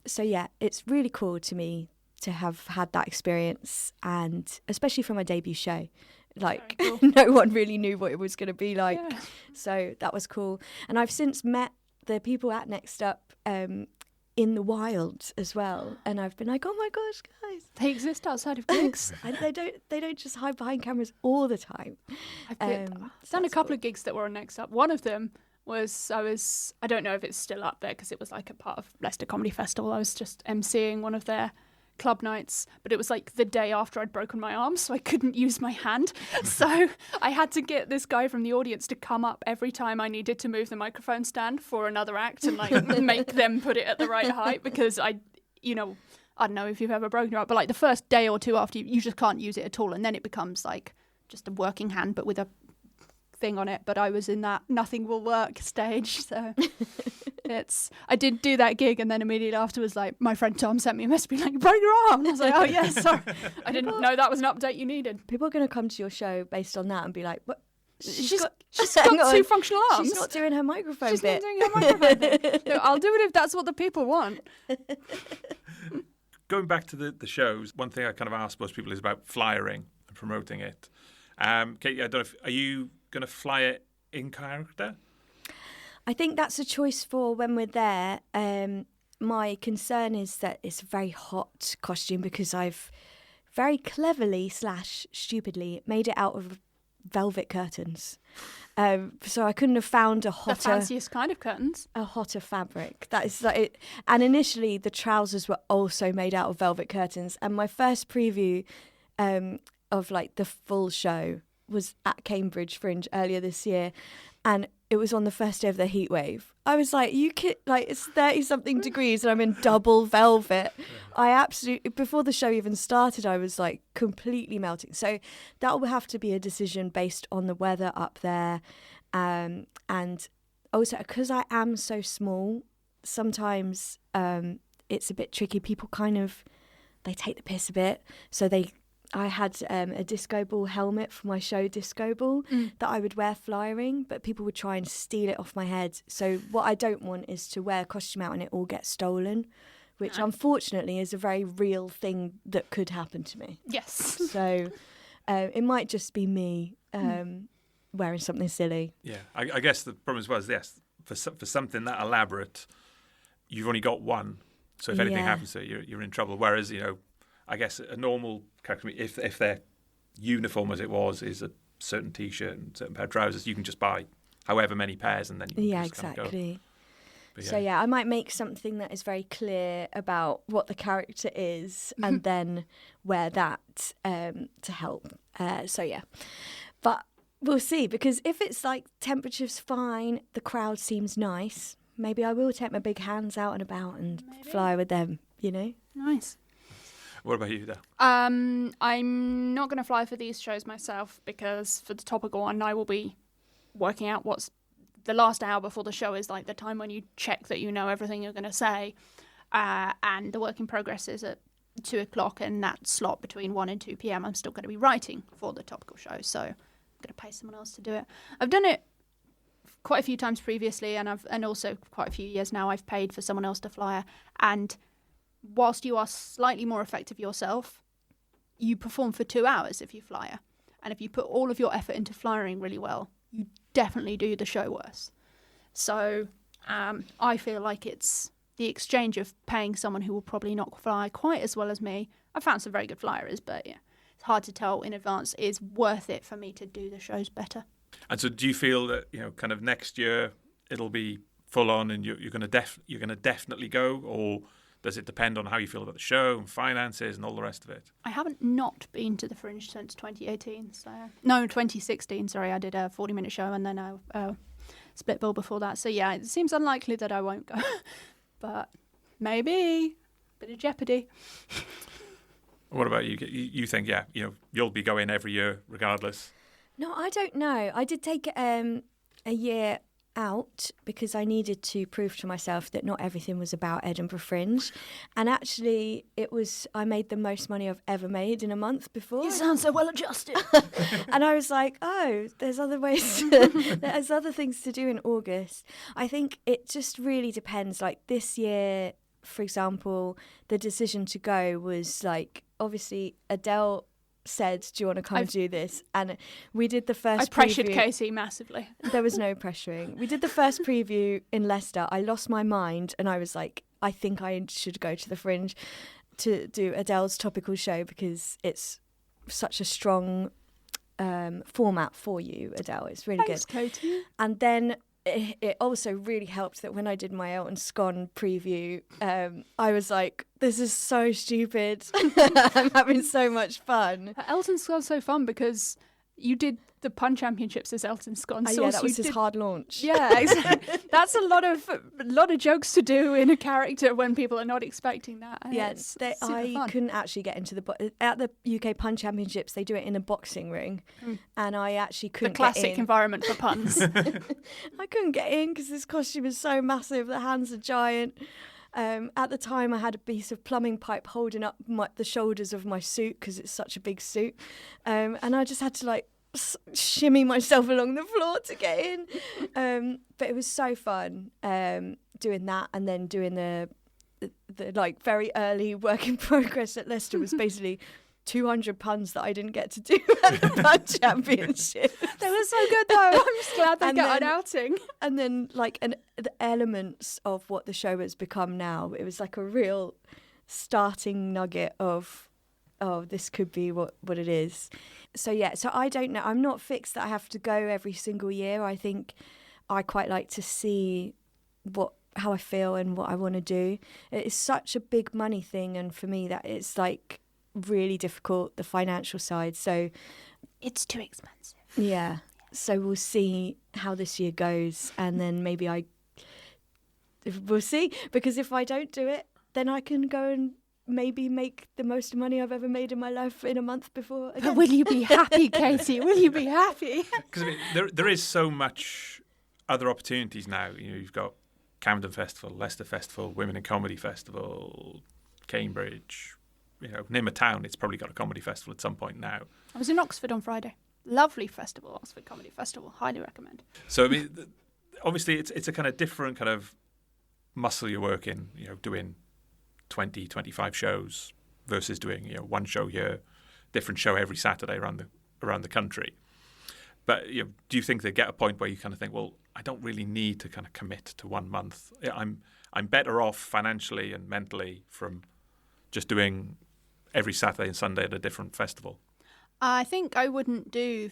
So yeah, it's really cool to me to have had that experience, and especially for my debut show. Like, Cool. No one really knew what it was going to be like. Yeah. So that was cool. And I've since met the people at Next Up in the wild as well, and I've been like, oh my gosh, guys, They exist outside of gigs. and they don't just hide behind cameras all the time. I've done a couple of gigs that were on Next Up. One of them was I don't know if it's still up there because it was like a part of Leicester Comedy Festival. I was just emceeing one of their club nights, but it was like the day after I'd broken my arm, so I couldn't use my hand. So I had to get this guy from the audience to come up every time I needed to move the microphone stand for another act and like make them put it at the right height, because I don't know if you've ever broken your arm, but like the first day or two after, you just can't use it at all, and then it becomes like just a working hand but with a thing on it. But I was in that nothing will work stage, so I did do that gig, and then immediately afterwards, like, my friend Tom sent me a message being like, you broke your arm, and I was like, oh yes, sorry, I didn't know that was an update you needed. People are going to come to your show based on that and be like, what? She's got hang on, two functional arms. She's not doing her microphone She's bit. not doing her microphone bit. No, I'll do it if that's what the people want. Going back to the shows, one thing I kind of ask most people is about flyering and promoting it. Katie, I don't know are you going to fly it in character? I think that's a choice for when we're there. My concern is that it's a very hot costume, because I've very cleverly / stupidly made it out of velvet curtains. So I couldn't have found The fanciest kind of curtains. a hotter fabric. That is like it. And initially the trousers were also made out of velvet curtains. And my first preview of like the full show was at Cambridge Fringe earlier this year, and it was on the first day of the heat wave. I was like, it's 30-something degrees and I'm in double velvet. I absolutely, before the show even started, I was like completely melting. So that will have to be a decision based on the weather up there. And also, because I am so small, sometimes it's a bit tricky. People they take the piss a bit. So I had a disco ball helmet for my show Disco Ball that I would wear flying, but people would try and steal it off my head. So what I don't want is to wear a costume out and it all gets stolen, which unfortunately is a very real thing that could happen to me. Yes. So it might just be me wearing something silly. Yeah, I guess the problem as well is, yes, for something that elaborate, you've only got one. So if anything happens to it, you're in trouble. Whereas, I guess a normal character, if their uniform as it was is a certain T-shirt and a certain pair of trousers, you can just buy however many pairs and then you can just exactly. kind of go. But So I might make something that is very clear about what the character is and then wear that to help. But we'll see, because if it's like temperature's fine, the crowd seems nice, maybe I will take my big hands out and about and fly with them, Nice. What about you, Adele? I'm not going to fly for these shows myself, because for the topical one, I will be working out what's the last hour before the show is like the time when you check that you know everything you're going to say. And the work in progress is at 2:00, and that slot between 1 and 2 p.m. I'm still going to be writing for the topical show, so I'm going to pay someone else to do it. I've done it quite a few times previously, and also quite a few years now I've paid for someone else to fly her, and whilst you are slightly more effective yourself, you perform for 2 hours if you flyer. And if you put all of your effort into flying really well, you definitely do the show worse. So I feel like it's the exchange of paying someone who will probably not fly quite as well as me. I found some very good flyers, but yeah, it's hard to tell in advance. Is worth it for me to do the shows better. And so do you feel that, kind of next year it'll be full on and you're going to definitely go, or does it depend on how you feel about the show and finances and all the rest of it? I haven't not been to the Fringe since 2018. No, 2016. Sorry, I did a 40-minute show and then a split bill before that. So yeah, it seems unlikely that I won't go, but maybe bit of jeopardy. What about you? You think, you'll be going every year regardless? No, I don't know. I did take a year out because I needed to prove to myself that not everything was about Edinburgh Fringe. And actually, I made the most money I've ever made in a month before. You sound so well adjusted. And I was like, oh, there's other ways, there's other things to do in August. I think it just really depends. Like this year, for example, the decision to go was like, obviously, Adele said, do you want to come do this? And we did the first I pressured preview. Casey massively. There was no pressuring. We did the first preview in Leicester. I lost my mind and I was like, I think I should go to the Fringe to do Adele's topical show because it's such a strong format for you, Adele. It's really Thanks, good. Katie. And then it also really helped that when I did my Elton Scone preview, I was like, this is so stupid. I'm having so much fun. Elton Scone's so fun because you did the Pun Championships as Elton Scone. Yeah, that was his hard launch. Yeah, exactly. That's a lot of jokes to do in a character when people are not expecting that. Yes, I couldn't actually get into at the UK Pun Championships. They do it in a boxing ring, and I actually couldn't. The classic get in. environment for puns. I couldn't get in because this costume is so massive. The hands are giant. At the time, I had a piece of plumbing pipe holding up the shoulders of my suit because it's such a big suit, and I just had to shimmy myself along the floor to get in. But it was so fun doing that, and then doing the very early work in progress at Leicester was basically 200 puns that I didn't get to do at the Pun Championship. They were so good though. I'm just glad they got an outing. And then the elements of what the show has become now, it was like a real starting nugget of, oh, this could be what it is. So I don't know. I'm not fixed that I have to go every single year. I think I quite like to see how I feel and what I want to do. It is such a big money thing, and for me that it's like really difficult, the financial side. So it's too expensive. Yeah. So we'll see how this year goes, and then maybe we'll see, because if I don't do it, then I can go and maybe make the most money I've ever made in my life in a month before again. But will you be happy, Katie? Will you be happy? Because there is so much other opportunities now. You've got Camden Festival, Leicester Festival, Women in Comedy Festival, Cambridge. Name a town, it's probably got a comedy festival at some point now. I was in Oxford on Friday. Lovely festival, Oxford Comedy Festival. Highly recommend. So, obviously, it's a kind of different kind of muscle you're working, doing 20, 25 shows versus doing, one show here, different show every Saturday around the country. But, do you think they get a point where you kind of think, well, I don't really need to kind of commit to 1 month. I'm better off financially and mentally from just doing every Saturday and Sunday at a different festival? I think I wouldn't do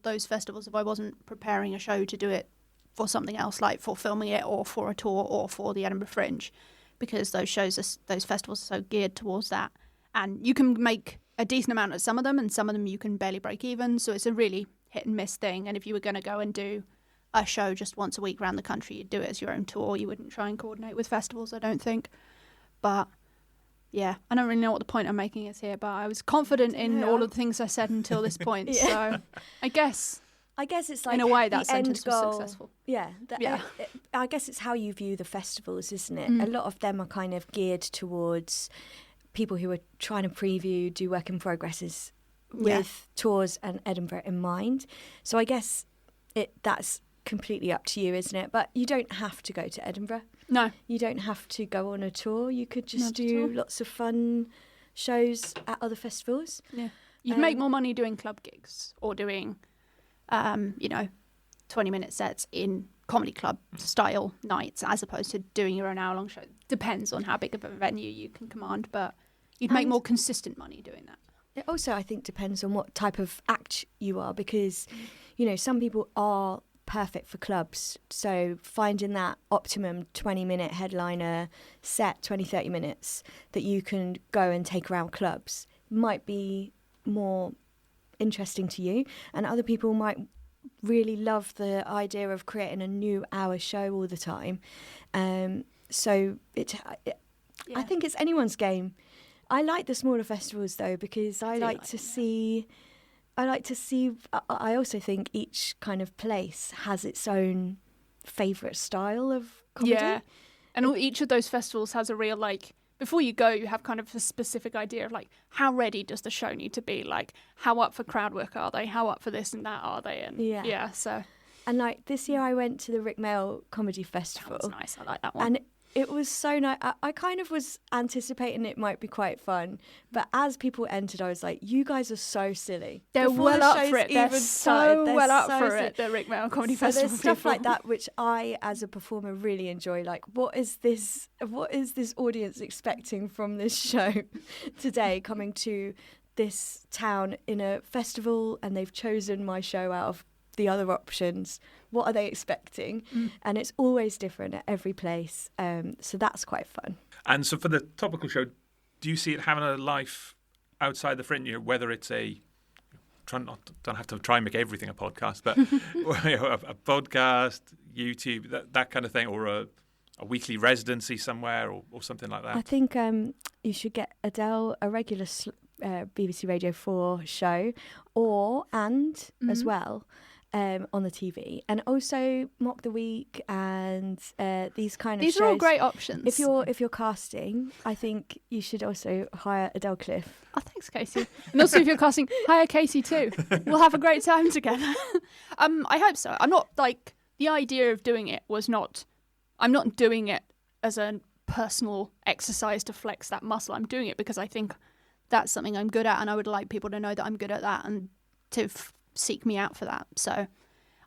those festivals if I wasn't preparing a show to do it for something else, like for filming it or for a tour or for the Edinburgh Fringe, because those festivals are so geared towards that. And you can make a decent amount at some of them, and some of them you can barely break even. So it's a really hit and miss thing. And if you were going to go and do a show just once a week around the country, you'd do it as your own tour. You wouldn't try and coordinate with festivals, I don't think. But yeah, I don't really know what the point I'm making is here, but I was confident in all of the things I said until this point. So I guess it's like, in a way, that sentence was successful. Yeah. I guess it's how you view the festivals, isn't it? A lot of them are kind of geared towards people who are trying to preview, do work in progresses with tours and Edinburgh in mind. So I guess that's completely up to you, isn't it? But you don't have to go to Edinburgh. No. You don't have to go on a tour. You could just do lots of fun shows at other festivals. Yeah. You'd make more money doing club gigs or doing, 20-minute sets in comedy club style nights as opposed to doing your own hour-long show. Depends on how big of a venue you can command, but you'd make more consistent money doing that. It also, I think, depends on what type of act you are, because, some people are perfect for clubs. So finding that optimum 20-minute headliner set, 20-30 minutes, that you can go and take around clubs might be more interesting to you, and other people might really love the idea of creating a new hour show all the time. So I think it's anyone's game. I like the smaller festivals though, because I also think each kind of place has its own favourite style of comedy. Yeah, and each of those festivals has a real, like, before you go, you have kind of a specific idea of, like, how ready does the show need to be? Like, how up for crowd work are they? How up for this and that are they? And so. And, like, this year I went to the Rick Mail Comedy Festival. That was nice. I like that one. And it was so nice. I kind of was anticipating it might be quite fun. But as people entered, I was like, you guys are so silly. They're well up for it. They're so well up for it, the Rick Mail Comedy Festival. There's stuff like that which I, as a performer, really enjoy. Like, what is this audience expecting from this show today, coming to this town in a festival, and they've chosen my show out of the other options? What are they expecting? And it's always different at every place, so that's quite fun. And so for the topical show, do you see it having a life outside the Fringe? Whether it's don't have to try and make everything a podcast, but a podcast, YouTube, that kind of thing, or a weekly residency somewhere, or something like that. I think you should get Adele a regular BBC Radio 4 show, as well. On the TV, and also Mock the Week and these kind of shows. These are all great options. If you're casting, I think you should also hire Adele Cliff. Oh, thanks, Casey. And also, if you're casting, hire Casey too. We'll have a great time together. I hope so. I'm not, like, the idea of doing it was not. I'm not doing it as a personal exercise to flex that muscle. I'm doing it because I think that's something I'm good at, and I would like people to know that I'm good at that and to seek me out for that. So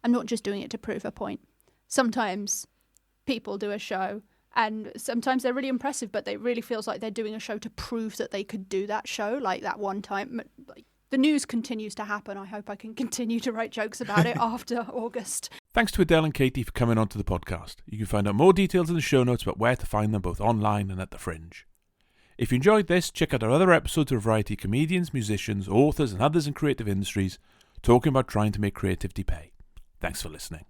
I'm not just doing it to prove a point. Sometimes people do a show and sometimes they're really impressive, but it really feels like they're doing a show to prove that they could do that show, like that one time. Like, the news continues to happen. I hope I can continue to write jokes about it after August. Thanks to Adele and Katie for coming onto the podcast. You can find out more details in the show notes about where to find them both online and at the Fringe. If you enjoyed this, check out our other episodes of a variety of comedians, musicians, authors and others in creative industries talking about trying to make creativity pay. Thanks for listening.